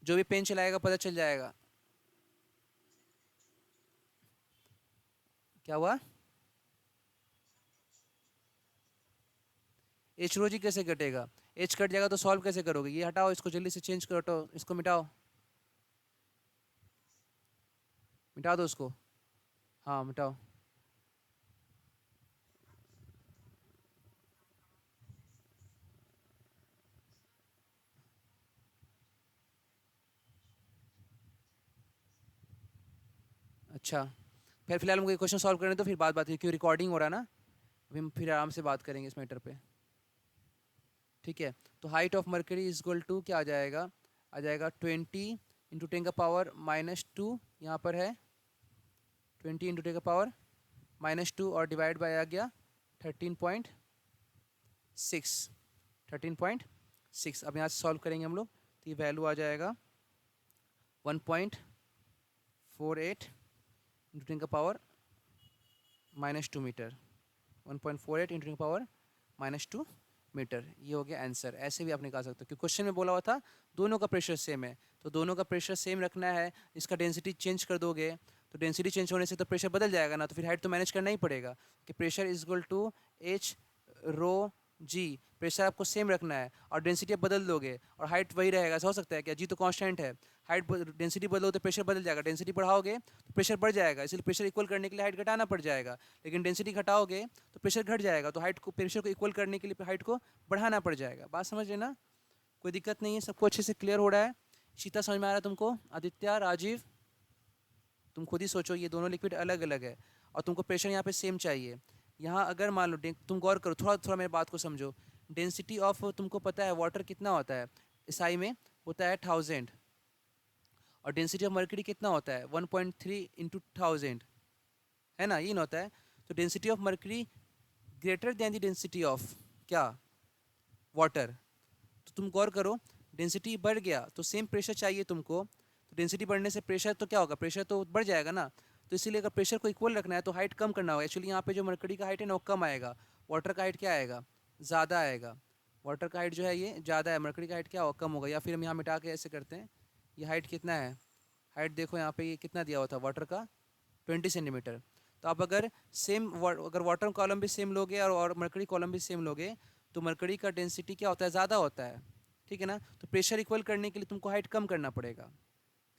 जो भी पेन चलाएगा पता चल जाएगा। क्या हुआ, एच रो जी कैसे कटेगा, एच कट जाएगा तो सॉल्व कैसे करोगे, ये हटाओ इसको, जल्दी से चेंज करो, हटाओ इसको, मिटाओ, मिटा दो उसको, हाँ मिटाओ। अच्छा, फिर फिलहाल हमको ये क्वेश्चन सॉल्व करने तो फिर बात क्यों रिकॉर्डिंग हो रहा है ना, अभी हम फिर आराम से बात करेंगे इस मैटर पे। ठीक है, तो height of mercury is equal to क्या आ जाएगा 20 × 10⁻², यहाँ पर है 20 × 10⁻², और डिवाइड बाय आ गया 13.6, 13.6। अब यहाँ से सॉल्व करेंगे हम लोग तो ये वैल्यू आ जाएगा 1.48 × 10⁻² मीटर, 1.48 × 10⁻² मीटर, ये हो गया आंसर। ऐसे भी आप निकाल सकते हो क्योंकि क्वेश्चन में बोला हुआ था दोनों का प्रेशर सेम है, तो दोनों का प्रेशर सेम रखना है। इसका डेंसिटी चेंज कर दोगे तो डेंसिटी चेंज होने से तो प्रेशर बदल जाएगा ना, तो फिर हाइट तो मैनेज करना ही पड़ेगा कि pressure is equal to H rho g, pressure आपको सेम रखना है और डेंसिटी आप बदल दोगे और हाइट वही रहेगा। ऐसा हो सकता है क्या, जी तो कांस्टेंट है, हाइट डेंसिटी बदलो तो प्रेशर बदल जाएगा, डेंसिटी बढ़ाओगे तो प्रेशर बढ़ जाएगा, इसलिए प्रेशर इक्वल करने के लिए हाइट घटाना पड़ जाएगा, लेकिन डेंसिटी घटाओगे तो प्रेशर घट जाएगा, तो हाइट को प्रेशर को इक्वल करने के लिए हाइट को बढ़ाना पड़ जाएगा। बात समझ लेना, कोई दिक्कत नहीं है, सबको अच्छे से क्लियर हो रहा है। शीता समझ में आ रहा है तुमको, आदित्य, राजीव, तुम खुद ही सोचो, ये दोनों लिक्विड अलग अलग है और तुमको प्रेशर यहाँ पे सेम चाहिए। यहाँ अगर मान लो तुम गौर करो, थोड़ा थोड़ा मेरी बात को समझो, डेंसिटी ऑफ तुमको पता है वाटर कितना होता है, एसआई में होता है 1000, और डेंसिटी ऑफ मर्करी कितना होता है 1.3 × 1000, है ना, ये ना होता है। तो density of mercury greater than the density of क्या, वाटर। तो तुम गौर करो, डेंसिटी बढ़ गया तो सेम प्रेशर चाहिए तुमको, तो डेंसिटी बढ़ने से प्रेशर तो क्या होगा, प्रेशर तो बढ़ जाएगा ना, तो इसीलिए अगर प्रेशर को इक्वल रखना है तो हाइट कम करना होगा। एक्चुअली यहाँ पे जो मरकरी का हाइट है ना वो कम आएगा, वाटर का हाइट क्या आएगा, ज़्यादा आएगा। वाटर का हाइट जो है ये ज़्यादा है, मरकरी का हाइट क्या होगा, कम होगा। या फिर हम यहाँ मिटा के ऐसे करते हैं, ये हाइट कितना है, हाइट देखो यहाँ पे ये कितना दिया हुआ था वाटर का, 20 सेंटीमीटर। तो आप अगर सेम अगर वाटर कॉलम भी सेम लोगे और मरकरी कॉलम भी सेम लोगे तो मरकरी का डेंसिटी क्या होता है, ज़्यादा होता है, ठीक है ना। तो प्रेशर इक्वल करने के लिए तुमको हाइट कम करना पड़ेगा,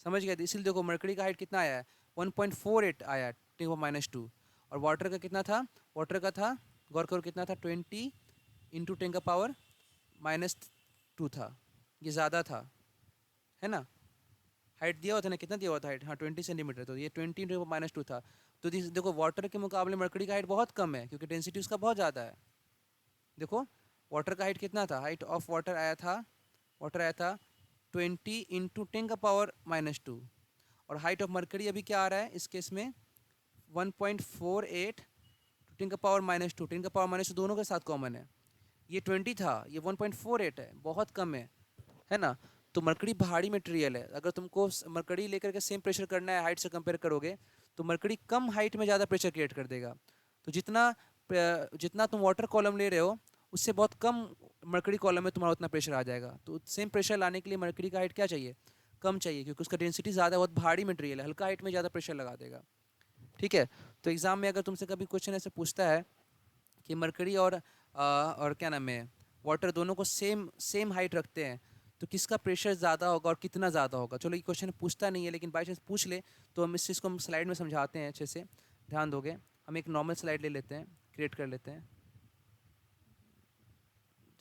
समझ गए। इसीलिए देखो मरकरी का हाइट कितना आया है, 1.48 आया है 10⁻², और वाटर का कितना था, वाटर का था, गौर करो कितना था, 20 × 10⁻² था, ये ज़्यादा था, है ना। हाइट दिया हुआ था ना, कितना दिया हुआ था हाइट, हाँ 20 सेंटीमीटर, तो ये 20 × 10⁻² था। तो देखो वाटर के मुकाबले मरकरी का हाइट बहुत कम है क्योंकि डेंसिटी उसका बहुत ज़्यादा है। देखो वाटर का हाइट कितना था, हाइट ऑफ वाटर आया था, वाटर आया था 20 × 10⁻², और हाइट ऑफ मरकरी अभी क्या आ रहा है इस केस में 1.48 10⁻², 10⁻² दोनों के साथ कॉमन है, ये 20 था, ये 1.48 है, बहुत कम है ना। तो मरकरी भारी मटेरियल है, अगर तुमको मरकरी लेकर के सेम प्रेशर करना है हाइट से कंपेयर करोगे तो मरकरी कम हाइट में ज़्यादा प्रेशर क्रिएट कर देगा। तो जितना तुम वाटर कॉलम ले रहे हो उससे बहुत कम मरकरी कॉलम में तुम्हारा उतना प्रेशर आ जाएगा। तो सेम प्रेशर लाने के लिए मरकरी का हाइट क्या चाहिए, कम चाहिए, क्योंकि उसका डेंसिटी ज़्यादा, बहुत भारी मटेरियल है, हल्का हाइट में ज़्यादा प्रेशर लगा देगा। ठीक है, तो एग्ज़ाम में अगर तुमसे कभी क्वेश्चन ऐसे पूछता है कि मरकरी और क्या नाम है वाटर दोनों को सेम सेम हाइट रखते हैं तो किसका प्रेशर ज़्यादा होगा और कितना ज़्यादा होगा। चलो ये क्वेश्चन पूछता नहीं है लेकिन बाई चांस पूछ ले तो हम इस चीज़ को हम स्लाइड में समझाते हैं अच्छे से, ध्यान दोगे। हम एक नॉर्मल स्लाइड ले लेते हैं, क्रिएट कर लेते हैं,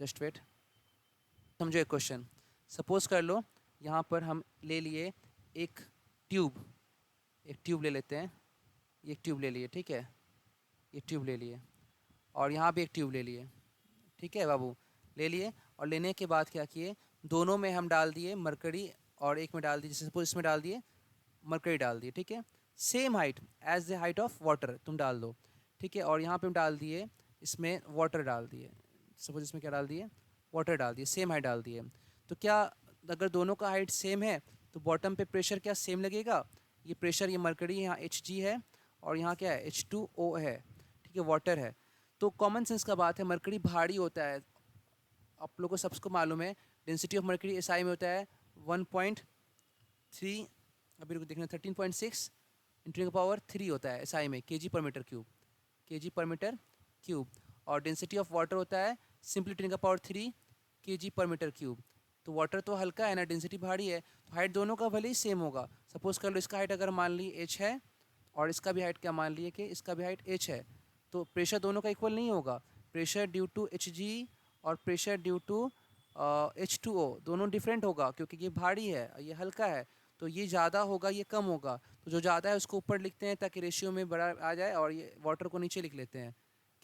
जस्ट वेट। समझो एक क्वेश्चन, सपोज कर लो यहाँ पर हम ले लिए एक ट्यूब, एक ट्यूब ले लेते हैं, एक ट्यूब ले लिए, ठीक है, एक ट्यूब ले लिए, और यहाँ भी एक ट्यूब ले लिए, ठीक है बाबू, ले लिए। और लेने के बाद क्या किए, दोनों में हम डाल दिए मरकरी और एक में डाल दिए, जैसे सपोज इसमें डाल दिए मरकरी डाल दिए, ठीक है, same height as the height of water तुम डाल दो, ठीक है। और यहाँ पे हम डाल दिए इसमें वाटर डाल दिए, सपोज इसमें क्या डाल दिए, वाटर डाल दिए, सेम हाइट डाल दिए। तो क्या अगर दोनों का हाइट सेम है तो बॉटम पे प्रेशर क्या सेम लगेगा, ये प्रेशर, ये मरकरी यहाँ Hg है और यहाँ क्या है H2O है, ठीक है, वाटर है। तो कॉमन सेंस का बात है, मरकरी भारी होता है, आप लोगों को सबको मालूम है। डेंसिटी ऑफ मरकरी एसआई में होता है 1.3, अभी रुको देखना, 13.6 इंटू पावर 3 होता है एसआई में, केजी पर मीटर क्यूब, केजी पर मीटर क्यूब। और डेंसिटी ऑफ वाटर होता है सिंपली 10 का पावर 3 केजी पर मीटर क्यूब। तो वाटर तो हल्का है ना, डेंसिटी भारी है, तो हाइट दोनों का भले ही सेम होगा। सपोज कर लो इसका हाइट अगर मान ली h है और इसका भी हाइट क्या मान लिए कि इसका भी हाइट h है, तो प्रेशर दोनों का इक्वल नहीं होगा। प्रेशर ड्यू टू Hg और प्रेशर ड्यू टू H2O दोनों डिफरेंट होगा, क्योंकि ये भारी है ये हल्का है, तो ये ज़्यादा होगा ये कम होगा। तो जो ज़्यादा है उसको ऊपर लिखते हैं ताकि रेशियो में बड़ा आ जाए, और ये वाटर को नीचे लिख लेते हैं।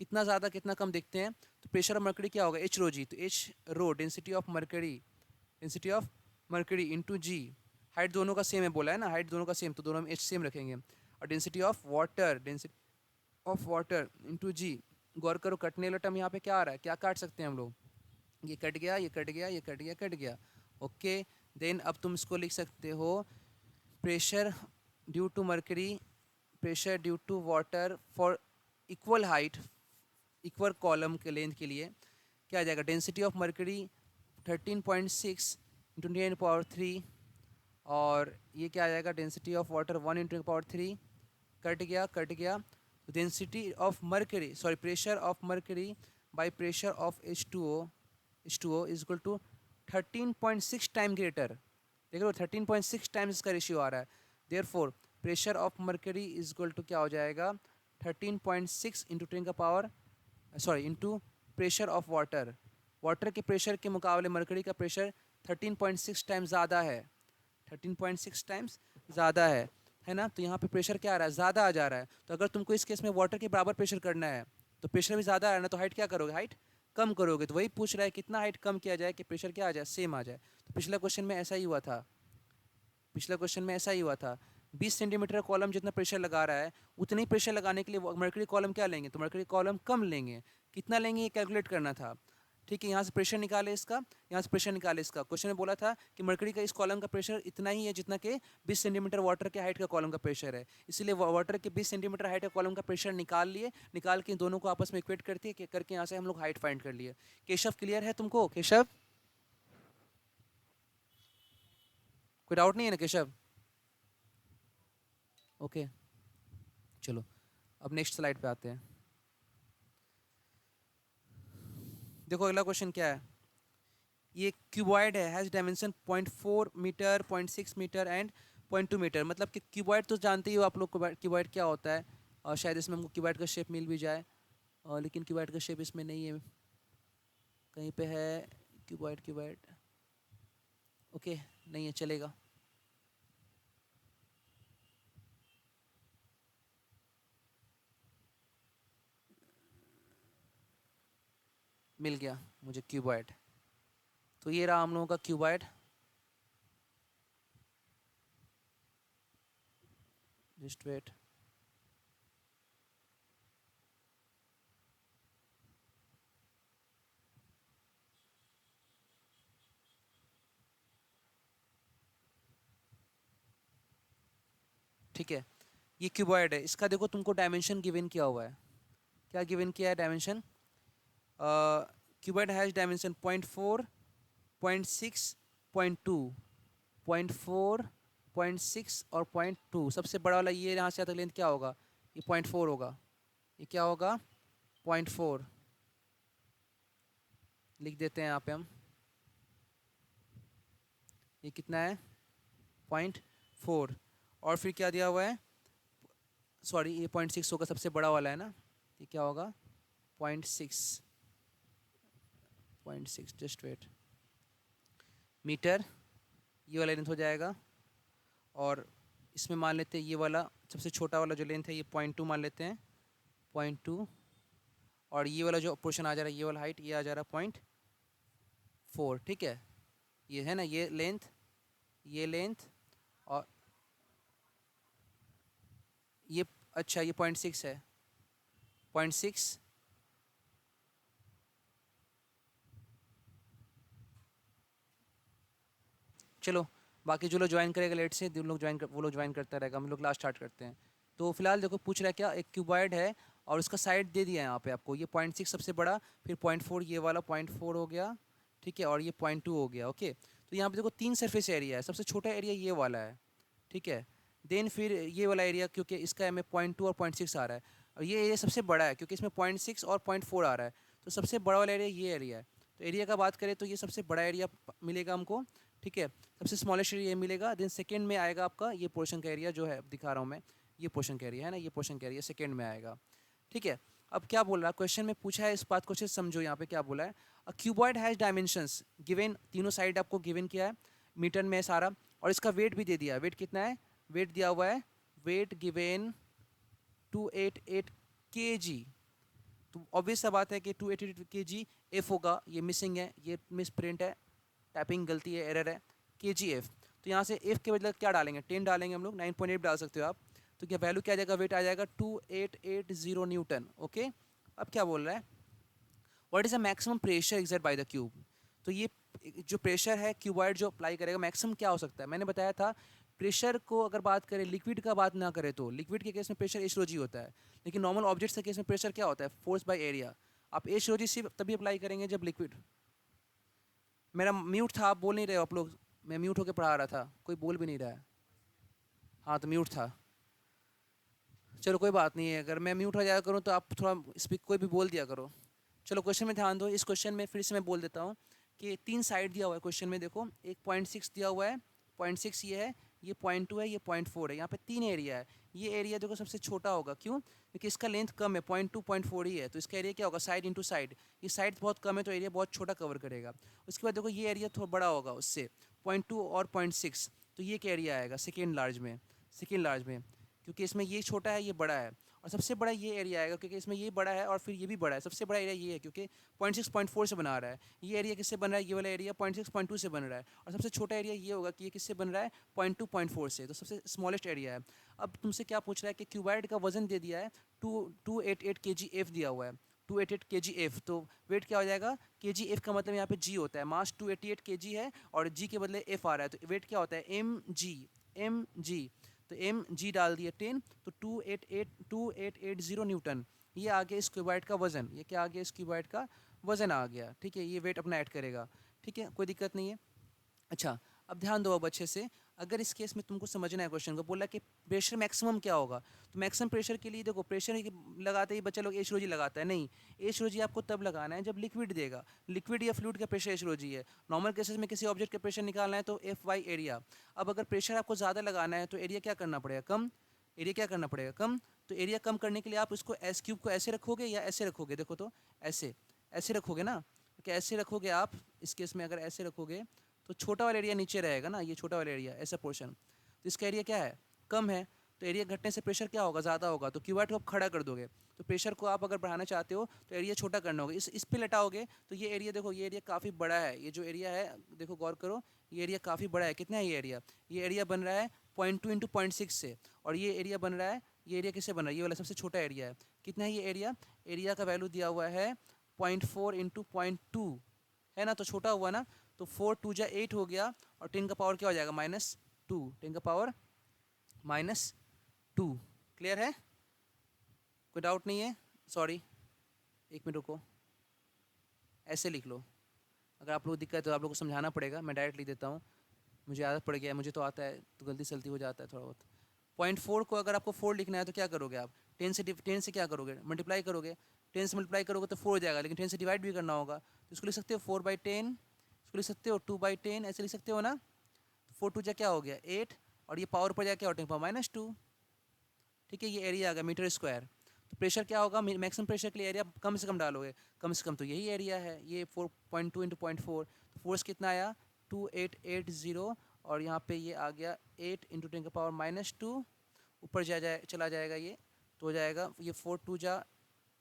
कितना ज़्यादा कितना कम देखते हैं। तो प्रेशर ऑफ मरकरी क्या होगा, एच रो जी, तो h rho density of mercury, density of mercury into g, height दोनों का सेम है बोला है ना, हाइट दोनों का सेम, तो दोनों में एच सेम रखेंगे। और density of water, density of water into g. गौर करो कटने वाला टर्म यहाँ पे क्या आ रहा है, क्या काट सकते हैं हम लोग, ये कट गया ये कट गया ये कट गया कट गया। ओके, देन अब तुम इसको लिख सकते हो pressure due to mercury, pressure due to water for equal height, equal column के लेंथ के लिए क्या आ जाएगा, density of mercury 13.6 into 10 power 3, और ये क्या आ जाएगा, density of water 1 into power 3, कट गया कट गया। Density of mercury, sorry pressure of mercury by pressure of H2O is equal to 13.6 time greater, देख लो 13.6 टाइम्स इसका रेशियो आ रहा है। Therefore pressure of mercury is equal to क्या हो जाएगा, 13.6 इंटू 10 का power, sorry into pressure of water, water के प्रेशर के मुकाबले मरकरी का प्रेशर 13.6 टाइम्स ज़्यादा है, 13.6 टाइम्स ज़्यादा है ना। तो यहाँ पे प्रेशर क्या आ रहा है, ज़्यादा आ जा रहा है। तो अगर तुमको इस केस में वाटर के बराबर प्रेशर करना है तो प्रेशर भी ज़्यादा आ रहा है ना, तो हाइट क्या करोगे, हाइट कम करोगे। तो वही पूछ रहा है कितना हाइट कम किया जाए कि प्रेशर क्या आ जाए, सेम आ जाए। तो पिछला क्वेश्चन में ऐसा ही हुआ था, पिछला क्वेश्चन में ऐसा ही हुआ था। 20 सेंटीमीटर कॉलम जितना प्रेशर लगा रहा है, उतने ही प्रेशर लगाने के लिए मरकरी कॉलम क्या लेंगे, तो मरकरी कॉलम कम लेंगे। कितना लेंगे ये कैलकुलेट करना था। ठीक है, यहाँ से प्रेशर निकाले इसका, यहाँ से प्रेशर निकाले इसका। क्वेश्चन में बोला था कि मरकरी का इस कॉलम का प्रेशर इतना ही है जितना कि 20 सेंटीमीटर वाटर के हाइट का कॉलम का प्रेशर है। इसलिए वाटर के 20 सेंटीमीटर हाइट का कॉलम का प्रेशर निकाल लिए, निकाल के दोनों को आपस में इक्वेट करके यहाँ से हम लोग हाइट फाइंड कर लिए। केशव क्लियर है तुमको, केशव कोई डाउट नहीं है ना केशव? ओके चलो अब नेक्स्ट स्लाइड पे आते हैं। देखो अगला क्वेश्चन क्या है, ये क्यूबॉइड है, has dimension 0.4 metre, 0.6 metre and 0.2 metre. मतलब कि क्यूबॉइड तो जानते ही हो आप लोग, क्यूबॉइड क्या होता है, और शायद इसमें हमको क्यूबॉइड का शेप मिल भी जाए, लेकिन क्यूबॉइड का शेप इसमें नहीं है, कहीं पे है क्यूबॉइड, क्यूबॉइड ओके नहीं है, चलेगा। मिल गया मुझे क्यूबॉइड, तो ये रहा हम लोगों का क्यूबॉइड। जस्ट वेट, ठीक है, ये क्यूबॉइड है। इसका देखो तुमको डायमेंशन गिवन किया हुआ है, क्या गिवन किया है डायमेंशन, क्यूबॉइड हैज़ डायमेंशन 0.4, 0.6, 0.2, 0.4, 0.6 और 0.2। सबसे बड़ा वाला ये यहाँ से आता लेंथ क्या होगा, ये 0.4 होगा, ये क्या होगा 0.4, लिख देते हैं यहाँ पे हम, ये कितना है 0.4। और फिर क्या दिया हुआ है, सॉरी ये 0.6 होगा, सबसे बड़ा वाला है ना, ये क्या होगा 0.6, 0.6 जस्ट वेट मीटर, ये वाला लेंथ हो जाएगा। और इसमें मान लेते हैं ये वाला सबसे छोटा वाला जो लेंथ है ये 0.2 मान लेते हैं, 0.2। और ये वाला जो पोर्शन आ जा रहा है, ये वाला हाइट ये आ जा रहा है 0.4, ठीक है, ये है ना ये लेंथ, ये लेंथ, और ये अच्छा ये 0.6 है, 0.6, चलो बाकी जो लोग ज्वाइन करेगा लेट से, जो लोग ज्वाइन कर वो लोग ज्वाइन करता रहेगा, हम लोग क्लास स्टार्ट करते हैं। तो फिलहाल देखो पूछ रहा है क्या, एक क्यूबॉइड है और उसका साइड दे दिया है यहाँ पे आपको, ये 0.6 सबसे बड़ा, फिर 0.4 ये वाला 0.4 हो गया, ठीक है, और ये 0.2 हो गया। ओके, तो यहाँ पे देखो 3 सरफेस एरिया है, सबसे छोटा एरिया ये वाला है, ठीक है। देन फिर ये वाला एरिया, क्योंकि इसका में 0.2 और 0.6 आ रहा है, और ये एरिया सबसे बड़ा है क्योंकि इसमें 0.6 और 0.4 आ रहा है, तो सबसे बड़ा वाला एरिया ये एरिया है। तो एरिया का बात करें तो ये सबसे बड़ा एरिया मिलेगा हमको, ठीक है। सबसे स्मॉलेस्ट एरिया मिलेगा। देन सेकेंड में आएगा आपका ये पोर्शन का एरिया जो है दिखा रहा हूँ मैं, ये पोर्शन का एरिया है ना, ये पोर्शन का एरिया सेकेंड में आएगा, ठीक है। अब क्या बोल रहा है क्वेश्चन में, पूछा है, इस बात को अच्छे से समझो। यहाँ पे क्या बोला है, a cuboid has dimensions given, तीनों साइड आपको गिवन किया है, मीटर में सारा, और इसका वेट भी दे दिया है। वेट कितना है, वेट दिया हुआ है, वेट गिवन 288 kg। तो ऑब्वियस सा बात है कि 288 kg एफ होगा, ये मिसिंग है, ये मिस प्रिंट है, टाइपिंग गलती है, एरर है, kgf। तो यहाँ से एफ के बदले क्या डालेंगे, 10 डालेंगे हम लोग, 9.8 डाल सकते हो आप। तो क्या वैल्यू क्या आ जाएगा, वेट आ जाएगा 2880 न्यूटन। ओके, अब क्या बोल रहा है, what is the maximum pressure exert by the cube. तो ये जो प्रेशर है क्यूबॉइड जो अप्लाई करेगा, मैक्सिमम क्या हो सकता है। मैंने बताया था प्रेशर को अगर बात करें, लिक्विड का बात ना करें तो लिक्विड के केस में प्रेशर एच होता है, लेकिन नॉर्मल ऑब्जेक्ट्स के केस में प्रेशर क्या होता है, फोर्स बाय एरिया। आप एच सिर्फ तभी अप्लाई करेंगे जब लिक्विड। मेरा म्यूट था, आप बोल नहीं रहे हो आप लोग, मैं म्यूट होकर पढ़ा रहा था, कोई बोल भी नहीं रहा है। हाँ तो म्यूट था, चलो कोई बात नहीं है, अगर मैं म्यूट हो जाया करूँ तो आप थोड़ा स्पीक कोई भी बोल दिया करो। चलो क्वेश्चन में ध्यान दो, इस क्वेश्चन में फिर से मैं बोल देता हूँ कि 3 साइड दिया हुआ है क्वेश्चन में, देखो एक 0.6 दिया हुआ है, 0.6 ये है, ये 0.2 है, ये 0.4 है, यहाँ पे 3 एरिया है। ये एरिया देखो सबसे छोटा होगा, क्यों, क्योंकि इसका लेंथ कम है, 0.2 0.4 ही है, तो इसका एरिया क्या होगा, साइड इंटू साइड, ये साइड बहुत कम है तो एरिया बहुत छोटा कवर करेगा। उसके बाद देखो ये एरिया थोड़ा बड़ा होगा उससे, 0.2 और 0.6, तो ये क्या एरिया आएगा, सेकेंड लार्ज में, सेकेंड लार्ज में, क्योंकि इसमें ये छोटा है ये बड़ा है, और सबसे बड़ा ये एरिया आएगा क्योंकि इसमें ये बड़ा है और फिर ये भी बड़ा है। सबसे बड़ा एरिया ये है क्योंकि 0.6 0.4 से बना रहा है। ये एरिया किससे बन रहा है, ये वाला एरिया 0.6 0.2 से बन रहा है, और सबसे छोटा एरिया ये होगा कि ये किससे बन रहा है, 0.2 0.4 से, तो सबसे स्मॉलेस्ट एरिया है। अब तुमसे क्या पूछ रहा है कि क्यूबाइड का वजन दे दिया है, 288 kgf दिया हुआ है, 288 kgf, तो वेट क्या हो जाएगा, kgf का मतलब यहाँ पे g होता है, मास 288 kg है और g के बदले f आ रहा है, तो वेट क्या होता है, mg, तो एम जी डाल दिए 10, तो 2880 न्यूटन, ये आ गया इस क्यूबाइड का वजन। ये क्या आ गया, इस क्यूबाइड का वजन आ गया, ठीक है। ये वेट अपना ऐड करेगा, ठीक है, कोई दिक्कत नहीं है। अच्छा, अब ध्यान दो अब अच्छे से, अगर इस केस में तुमको समझना है क्वेश्चन को, बोला कि प्रेशर मैक्सिमम क्या होगा, तो मैक्सिमम प्रेशर के लिए देखो, प्रेशर लगाते ही बच्चा लोग एच लगाता है, नहीं, एच आपको तब लगाना है जब लिक्विड देगा, लिक्विड या फ्लूइड का प्रेशर एच है। नॉर्मल केसेस में किसी ऑब्जेक्ट का प्रेशर निकालना है तो एफ वाई एरिया। अब अगर प्रेशर आपको ज़्यादा लगाना है तो एरिया क्या करना पड़ेगा, कम, एरिया क्या करना पड़ेगा, कम। तो एरिया कम करने के लिए आप इसको एस क्यूब को ऐसे रखोगे या ऐसे रखोगे, देखो तो ऐसे, ऐसे रखोगे ना, कि ऐसे रखोगे आप, इस केस में अगर ऐसे रखोगे तो छोटा वाला एरिया नीचे रहेगा ना, ये छोटा वाला एरिया ऐसा पोर्शन, तो इसका एरिया क्या है, कम है, तो एरिया घटने से प्रेशर क्या होगा, ज़्यादा होगा, तो क्यूबाइड को आप खड़ा कर दोगे। तो प्रेशर को आप अगर बढ़ाना चाहते हो तो एरिया छोटा करना होगा, इस पे लटाओगे तो ये एरिया देखो, ये एरिया काफ़ी बड़ा है, ये जो एरिया है देखो गौर करो, ये एरिया काफ़ी बड़ा है, कितना है ये एरिया बन रहा है 0.2 इंटू 0.6 से, और ये एरिया बन रहा है, ये एरिया किससे बन रहा है, ये वाला सबसे छोटा एरिया है, कितना है ये एरिया, एरिया का वैल्यू दिया हुआ है 0.4 इंटू 0.2, है ना, तो छोटा हुआ ना, तो 4 2 जा 8 हो गया, और 10 का पावर क्या हो जाएगा, -2, 10 का पावर -2। क्लियर है, कोई डाउट नहीं है, सॉरी एक मिनट रुको, ऐसे लिख लो, अगर आप लोग दिक्कत है तो आप लोग को समझाना पड़ेगा, मैं डायरेक्ट लिख देता हूँ, मुझे आदत पड़ गया है, मुझे तो आता है, तो गलती सलती हो जाता है थोड़ा बहुत। 0.4 को अगर आपको 4 लिखना है तो क्या करोगे आप, 10 से क्या करोगे, मल्टीप्लाई करोगे, 10 से मल्टीप्लाई करोगे तो 4 हो जाएगा, लेकिन 10 से डिवाइड भी करना होगा, तो इसको लिख सकते हो 4/10, इसको लिख सकते हो 2/10, ऐसे लिख सकते हो ना, 4 2 जा क्या हो गया 8, और ये पावर पर जा क्या हो पावर -2, ठीक है, ये एरिया आ गया मीटर स्क्वायर। तो प्रेशर क्या होगा, मैक्सिमम प्रेशर के लिए एरिया कम से कम डालोगे, कम से कम तो यही एरिया है, ये 4.2 इंटू 0.4, तो फोर्स कितना आया 2880, और यहाँ पे ये आ गया 8 इंटू 10 का पावर -2, ऊपर चला जाएगा ये, तो हो जाएगा ये 4 2 जा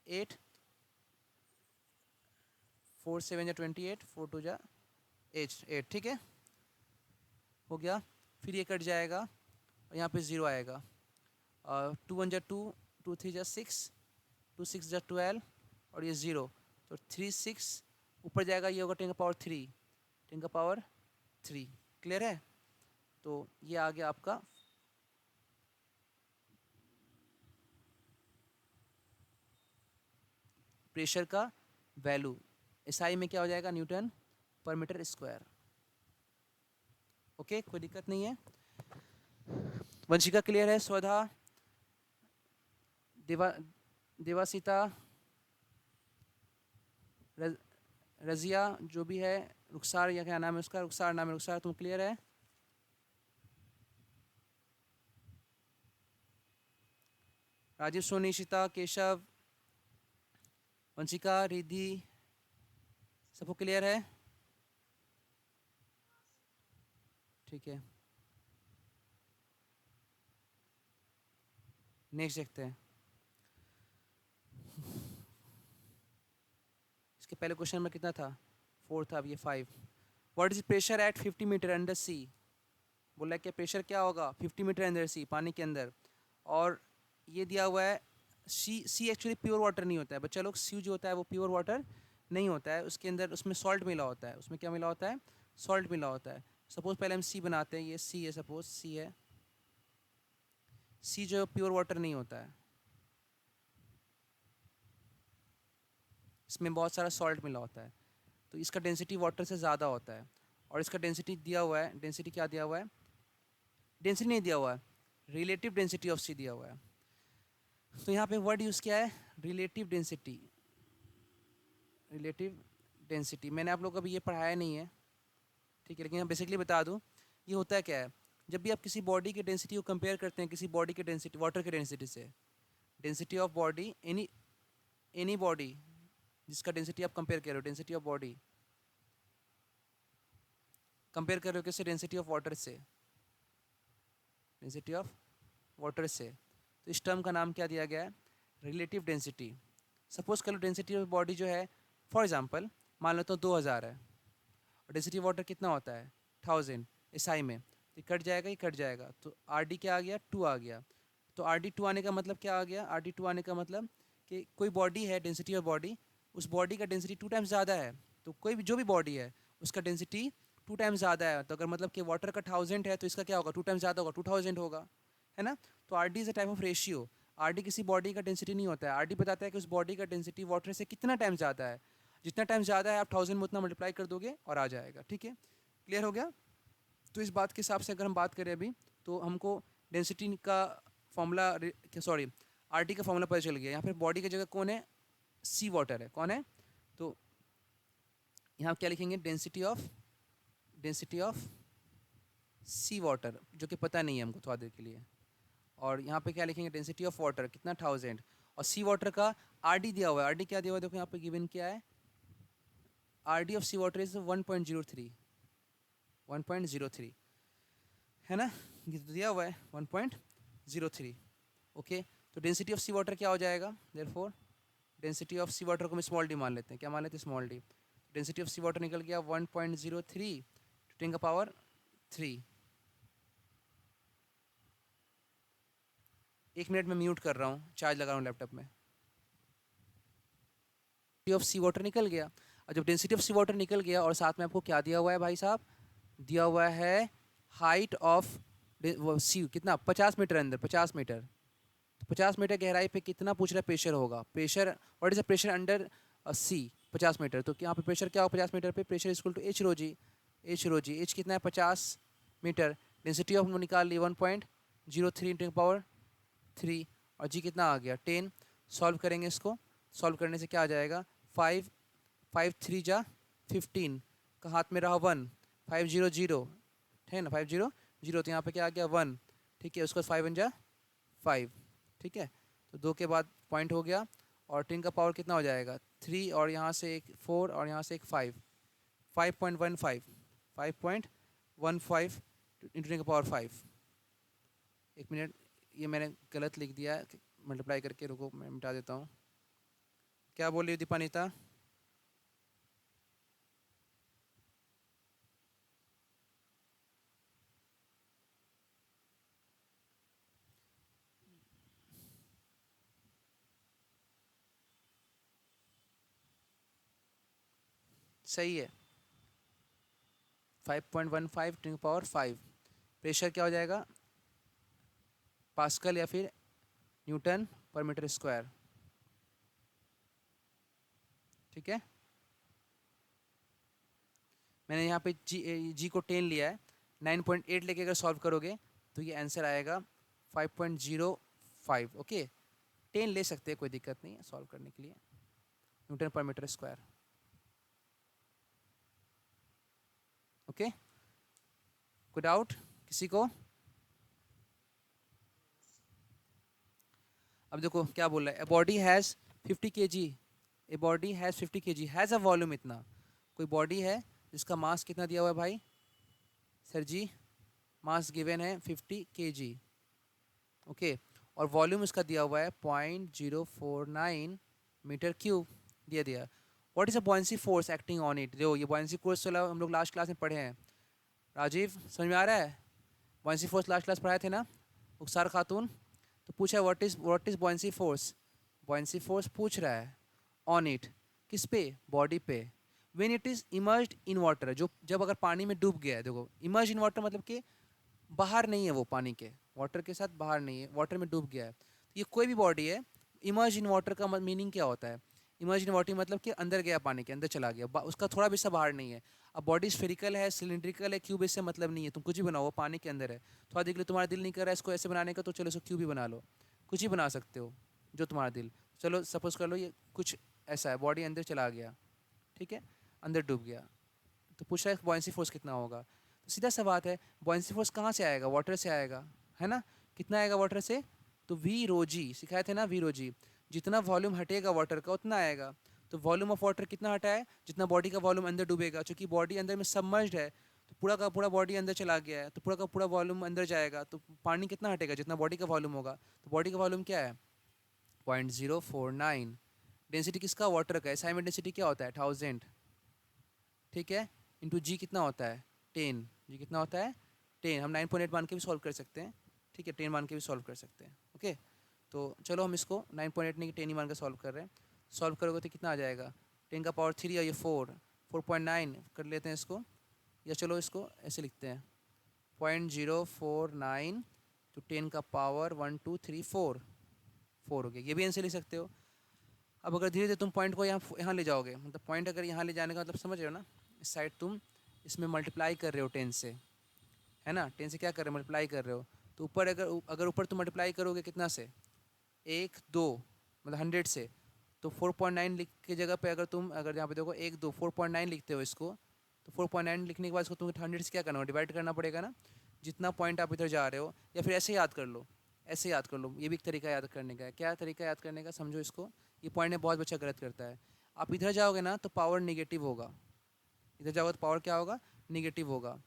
8, 4 7 जा 28, 4 2 जा 8, ठीक है, हो गया। फिर ये कट जाएगा और यहाँ पे 0 आएगा, 2 1 जा 2, 2 3 जा 6, 2 6 जा 12, और ये 0, तो 3 6, ऊपर जाएगा ये होगा 10 का पावर 3, 10 का पावर 3। क्लियर है, तो ये आ गया आपका प्रेशर का वैल्यू, एसआई में क्या हो जाएगा, न्यूटन पर मीटर स्क्वायर। ओके, कोई दिक्कत नहीं है। वंशिका क्लियर है, स्वधा, देवा देवासीता, रजिया, जो भी है, रुखसार या क्या नाम है उसका, रुखसार नाम है, रुखसार तुम क्लियर है? राजीव, सोनी, शिता, केशव, वंशिका, रिद्धि, सबको क्लियर है? ठीक है, नेक्स्ट देखते हैं। इसके पहले क्वेश्चन में कितना था, 4 था, अब ये 5। What is pressure at 50 metre under sea? बोला क्या प्रेशर क्या होगा 50 मीटर अंदर सी, पानी के अंदर। और ये दिया हुआ है सी एक्चुअली प्योर वाटर नहीं होता है बच्चा लोग, सी जो होता है वो प्योर वाटर नहीं होता है, उसके अंदर उसमें सॉल्ट मिला होता है। उसमें क्या मिला होता है, सॉल्ट मिला होता है। सपोज पहले हम सी बनाते हैं, ये सी है, सपोज सी है, सी जो प्योर वाटर नहीं होता है, इसमें बहुत सारा सॉल्ट मिला होता है, तो इसका डेंसिटी वाटर से ज़्यादा होता है। और इसका डेंसिटी दिया हुआ है, डेंसिटी क्या दिया हुआ है, डेंसिटी नहीं दिया हुआ है, रिलेटिव डेंसिटी ऑफ सी दिया हुआ है। तो यहाँ पे वर्ड यूज़ किया है रिलेटिव डेंसिटी। रिलेटिव डेंसिटी मैंने आप लोग को अभी ये पढ़ाया नहीं है, ठीक है, लेकिन मैं बेसिकली बता दूँ ये होता है क्या है। जब भी आप किसी बॉडी की डेंसिटी को कंपेयर करते हैं किसी बॉडी की डेंसिटी, वाटर की डेंसिटी से, density of body, any body जिसका डेंसिटी आप कंपेयर कर रहे हो, डेंसिटी ऑफ बॉडी कंपेयर कर रहे हो किससे, डेंसिटी ऑफ वाटर से, डेंसिटी ऑफ वाटर से, तो इस टर्म का नाम क्या दिया गया है, रिलेटिव डेंसिटी। सपोज कर लो डेंसिटी ऑफ बॉडी जो है फॉर एग्जांपल मान लेता हूँ 2000 है, और डेंसिटी ऑफ वाटर कितना होता है 1000 एसआई में, तो ये कट जाएगा, ये कट जाएगा, तो आर डी क्या आ गया, 2 आ गया। तो आर डी 2 आने का मतलब क्या आ गया, आर डी 2 आने का मतलब कि कोई बॉडी है, डेंसिटी ऑफ बॉडी, उस बॉडी का डेंसिटी 2 टाइम्स ज़्यादा है। तो कोई भी जो भी बॉडी है उसका डेंसिटी 2 टाइम्स ज़्यादा है, तो अगर मतलब कि वाटर का 1000 है तो इसका क्या होगा, 2 टाइम्स ज़्यादा होगा, 2000 होगा, है ना। तो R D is a type of ratio. R D किसी बॉडी का डेंसिटी नहीं होता है, आर डी बताता है कि उस बॉडी का डेंसिटी वाटर से कितना टाइम ज़्यादा है। जितना टाइम ज़्यादा है आप 1000 में उतना मल्टीप्लाई कर दोगे और आ जाएगा, ठीक है, क्लियर हो गया। तो इस बात के हिसाब से अगर हम बात करें अभी, तो हमको डेंसिटी का फॉर्मूला, सॉरी आर टी का फॉर्मूला पता चल गया। यहाँ पर बॉडी की जगह कौन है, सी वाटर है, कौन है, तो यहाँ क्या लिखेंगे, डेंसिटी ऑफ सी वाटर, जो कि पता नहीं है हमको थोड़ा देर के लिए। और यहाँ पे क्या लिखेंगे, डेंसिटी ऑफ वाटर कितना 1000, और सी वाटर का आर डी दिया हुआ है, आर डी क्या दिया हुआ है देखो यहाँ पे गिवन क्या है, R D of sea water is 1.03, 1.03 है ना, ये तो दिया हुआ है 1.03। ओके, तो डेंसिटी ऑफ सी वाटर क्या हो जाएगा, therefore density of sea water को हम स्मॉल डी मान लेते हैं, क्या मान लेते हैं, small d. Density of sea water निकल गया 1.03 × 10⁻3। 1 मिनट में म्यूट कर रहा हूँ, चार्ज लगा रहा हूँ लैपटॉप में। डेंसिटी ऑफ सी वाटर निकल गया, और जब डेंसिटी ऑफ सी वाटर निकल गया और साथ में आपको क्या दिया हुआ है भाई साहब, दिया हुआ है हाइट ऑफ सी कितना, 50 मीटर अंदर, 50 मीटर, तो 50 मीटर गहराई पे कितना पूछ रहा है प्रेशर होगा, pressure what is the pressure under sea 50 metre, तो यहाँ पे प्रेशर क्या होगा 50 मीटर पे, pressure equal to H rho g, h rho g, h कितना है 50 मीटर, डेंसिटी ऑफ निकाल ली 1.03 × 10⁻3, और जी कितना आ गया 10। सॉल्व करेंगे इसको, सॉल्व करने से क्या आ जाएगा, 5 5 3 जा 15 का हाथ में रहा 1, 5 0 0 है ना, 5 0 0, तो यहाँ पे क्या आ गया 1, ठीक है, उसको 5 1 जा 5, ठीक है, तो 2 के बाद पॉइंट हो गया, और 10 का पावर कितना हो जाएगा 3, और यहाँ से एक 4 और यहाँ से एक 5, 5.15 5.15 इंटू 10 का पावर 5। एक मिनट, ये मैंने गलत लिख दिया है, मल्टीप्लाई करके, रुको मैं मिटा देता हूँ। क्या बोल रही हो दीपानिता, सही है 5.15 10 पावर 5। प्रेशर क्या हो जाएगा, पास्कल या फिर न्यूटन पर मीटर स्क्वायर। ठीक है, मैंने यहाँ पे जी को 10 लिया है, 9.8 लेके अगर सॉल्व करोगे तो ये आंसर आएगा 5.05। ओके, 10 ले सकते हैं, कोई दिक्कत नहीं है सॉल्व करने के लिए, न्यूटन पर मीटर स्क्वायर। ओके, कोई डाउट किसी को? अब देखो क्या बोल रहा है, a body has 50 kg, a body has 50 kg has a volume इतना। कोई बॉडी है जिसका मास कितना दिया हुआ है भाई? सर जी, मास गिवन है 50 kg। ओके, और वॉल्यूम इसका दिया हुआ है 0.049 मीटर क्यूब दिया दिया। What is a buoyancy force acting on it? जो ये बॉयंसी फोर्स चला हम लोग लास्ट क्लास में पढ़े हैं। राजीव समझ में आ रहा है? बॉयंसी फोर्स लास्ट क्लास पढ़ाए थे ना, उकसार खातून। तो पूछा है what is buoyancy force. Buoyancy force पूछ रहा है ऑन इट, किस पे? बॉडी पे। When it is emerged in water, जो जब अगर पानी में डूब गया है। देखो इमर्ज इन वाटर मतलब कि बाहर नहीं है वो पानी के, वाटर के साथ बाहर नहीं है, वाटर में डूब गया है। तो ये कोई भी बॉडी है, इमर्ज इन वाटर का मीनिंग क्या होता है? इमर्ज इन वाटर मतलब कि अंदर गया, पानी के अंदर चला गया, उसका थोड़ा भी सा बाहर नहीं है। अब बॉडी स्फेरिकल है, सिलिंड्रिकल है, क्यूब, इससे मतलब नहीं है, तुम कुछ भी बनाओ, वो पानी के अंदर है। थोड़ा देख लो तुम्हारा दिल नहीं कर रहा है इसको ऐसे बनाने का, तो चलो इसको क्यूब ही बना लो, कुछ ही बना सकते हो जो तुम्हारा दिल। चलो सपोज कर लो ये कुछ ऐसा है, बॉडी अंदर चला गया, ठीक है, अंदर डूब गया। तो पूछ रहा है बॉयंसी फोर्स कितना होगा। तो सीधा सा बात है, बॉयंसी फोर्स कहाँ से आएगा? वाटर से आएगा, है ना। कितना आएगा वाटर से? तो वी रो जी सिखाए थे ना, वी रो जी, जितना वॉल्यूम हटेगा वाटर का उतना आएगा। तो वॉल्यूम ऑफ वाटर कितना हटा है? जितना बॉडी का वॉल्यूम अंदर डूबेगा, क्योंकि बॉडी अंदर में सबमर्ज्ड है, तो पूरा का पूरा बॉडी अंदर चला गया है, तो पूरा का पूरा वॉल्यूम अंदर जाएगा, तो पानी कितना हटेगा? जितना बॉडी का वॉल्यूम होगा। तो बॉडी का वॉल्यूम क्या है? 0.049। डेंसिटी किसका? वाटर का। एसआई डेंसिटी क्या होता है? 1000, ठीक है, इंटू जी कितना होता है? 10। जी कितना होता है? 10। हम 9.8 मान के भी सॉल्व कर सकते हैं, ठीक है, 10 मान के भी सॉल्व कर सकते हैं। ओके, तो चलो हम इसको 9.8 नहीं 10 ही मान के सॉल्व कर रहे हैं। सॉल्व करोगे तो कितना आ जाएगा? 10 का पावर 3 और ये 4.9 कर लेते हैं इसको, या चलो इसको ऐसे लिखते हैं 0.049 तो 10 का पावर 1 2 3 4 4 हो गया। ये भी आंसर लिख सकते हो। अब अगर धीरे धीरे तुम पॉइंट को यहाँ यहाँ ले जाओगे, मतलब पॉइंट अगर यहाँ ले जाने का मतलब समझ रहे हो ना, इस साइड तुम इसमें मल्टीप्लाई कर रहे हो 10 से, है ना, 10 से क्या कर रहे हो? मल्टीप्लाई कर रहे हो। तो ऊपर अगर ऊपर तुम मल्टीप्लाई करोगे कितना से? 1 2, मतलब 100 से, तो 4.9 लिख के जगह पे अगर यहाँ पे देखो 1 2 4.9 लिखते हो इसको, तो 4.9 लिखने के बाद इसको तुम्हें 100 से क्या करना हो? डिवाइड करना पड़ेगा ना, जितना पॉइंट आप इधर जा रहे हो। या फिर ऐसे याद कर लो, ऐसे याद कर लो, ये भी एक तरीका याद करने का है। क्या तरीका याद करने का, समझो इसको। ये पॉइंट में बहुत बच्चा गलत करता है। आप इधर जाओगे ना तो पावर निगेटिव होगा, इधर जाओगे तो पावर क्या होगा? निगेटिव होगा।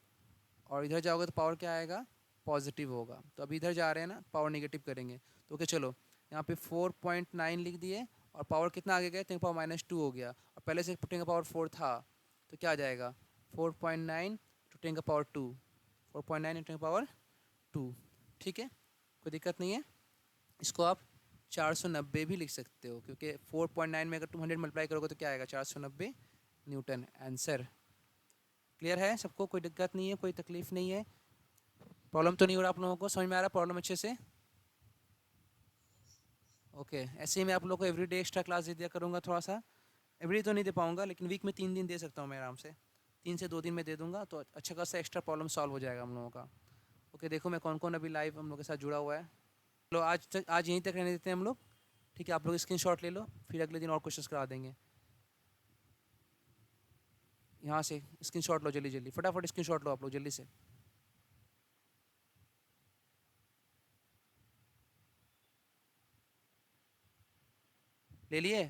और इधर जाओगे तो पावर क्या आएगा? पॉजिटिव होगा। तो अभी इधर जा रहे हैं ना, पावर निगेटिव करेंगे। तो ओके चलो, यहाँ पे 4.9 लिख दिए, और पावर कितना आगे गए? 10 का पावर -2 हो गया, और पहले से 10 का पावर 4 था, तो क्या आ जाएगा? 4.9 टू 10 का पावर 2, 4.9 इंटू 10 का पावर 2, ठीक है, कोई दिक्कत नहीं है। इसको आप 490 भी लिख सकते हो, क्योंकि 4.9 में अगर तुम 100 मल्टीप्लाई करोगे तो क्या आएगा? 490 न्यूटन। आंसर क्लियर है सबको? कोई दिक्कत नहीं है, कोई तकलीफ नहीं है? प्रॉब्लम तो नहीं हो रहा आप लोगों को? समझ में आ रहा प्रॉब्लम अच्छे से? ओके, ऐसे ही मैं आप लोगों को एवरीडे एक्स्ट्रा क्लास दे दिया करूँगा थोड़ा सा। एवरी तो नहीं दे पाऊँगा, लेकिन वीक में 3 दिन दे सकता हूँ मैं आराम से, 3 से 2 दिन में दे दूँगा, तो अच्छा खासा एक्स्ट्रा प्रॉब्लम सॉल्व हो जाएगा हम लोगों का। ओके, देखो मैं कौन कौन अभी लाइव हम लोग के साथ जुड़ा हुआ है। चलो आज यहीं तक रहने देते हैं हम लोग, ठीक है। आप लोग स्क्रीनशॉट ले लो, फिर अगले दिन और क्वेश्चंस करा देंगे। यहाँ से स्क्रीनशॉट लो, जल्दी जल्दी फटाफट स्क्रीनशॉट लो आप लोग जल्दी से। ले लिए?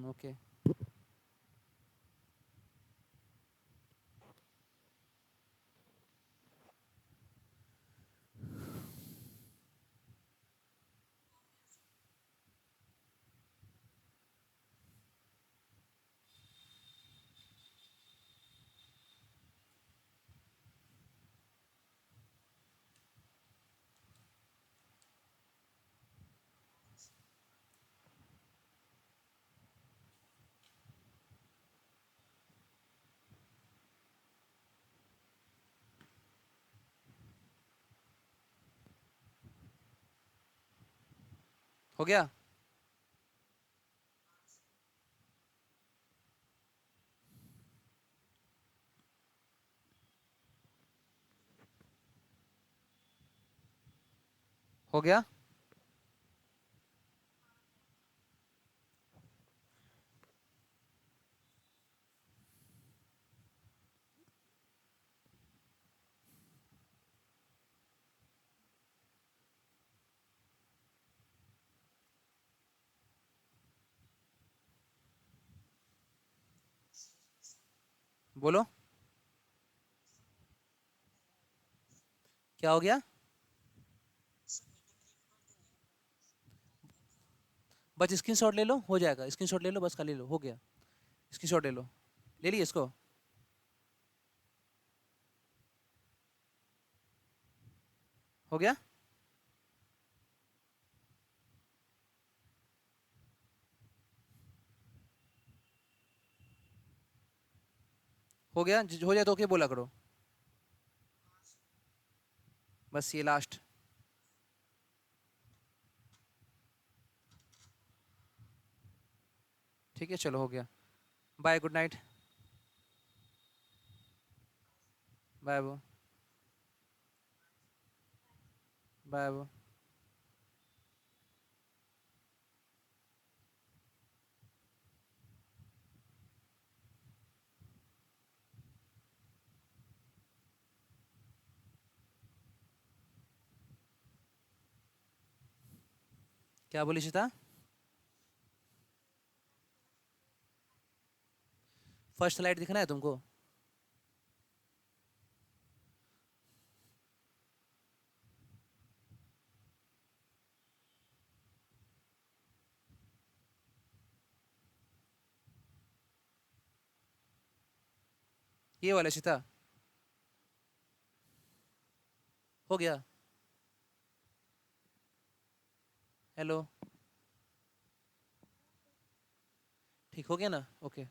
ओके। हो गया? हो गया? बोलो। क्या हो गया? बस स्क्रीनशॉट ले लो, हो जाएगा। स्क्रीनशॉट ले लो, बस खाली लो, हो गया। स्क्रीनशॉट ले लो। ले लिया इसको? हो गया? हो गया? हो जाए तो ओके बोला करो। बस ये लास्ट। ठीक है, चलो हो गया। Bye, good night. बाय वो। बाय वो। क्या बोली शिता? फर्स्ट स्लाइड दिखना है तुमको? ये वाला शिता? हो गया? हेलो? ठीक हो गया ना? ओके।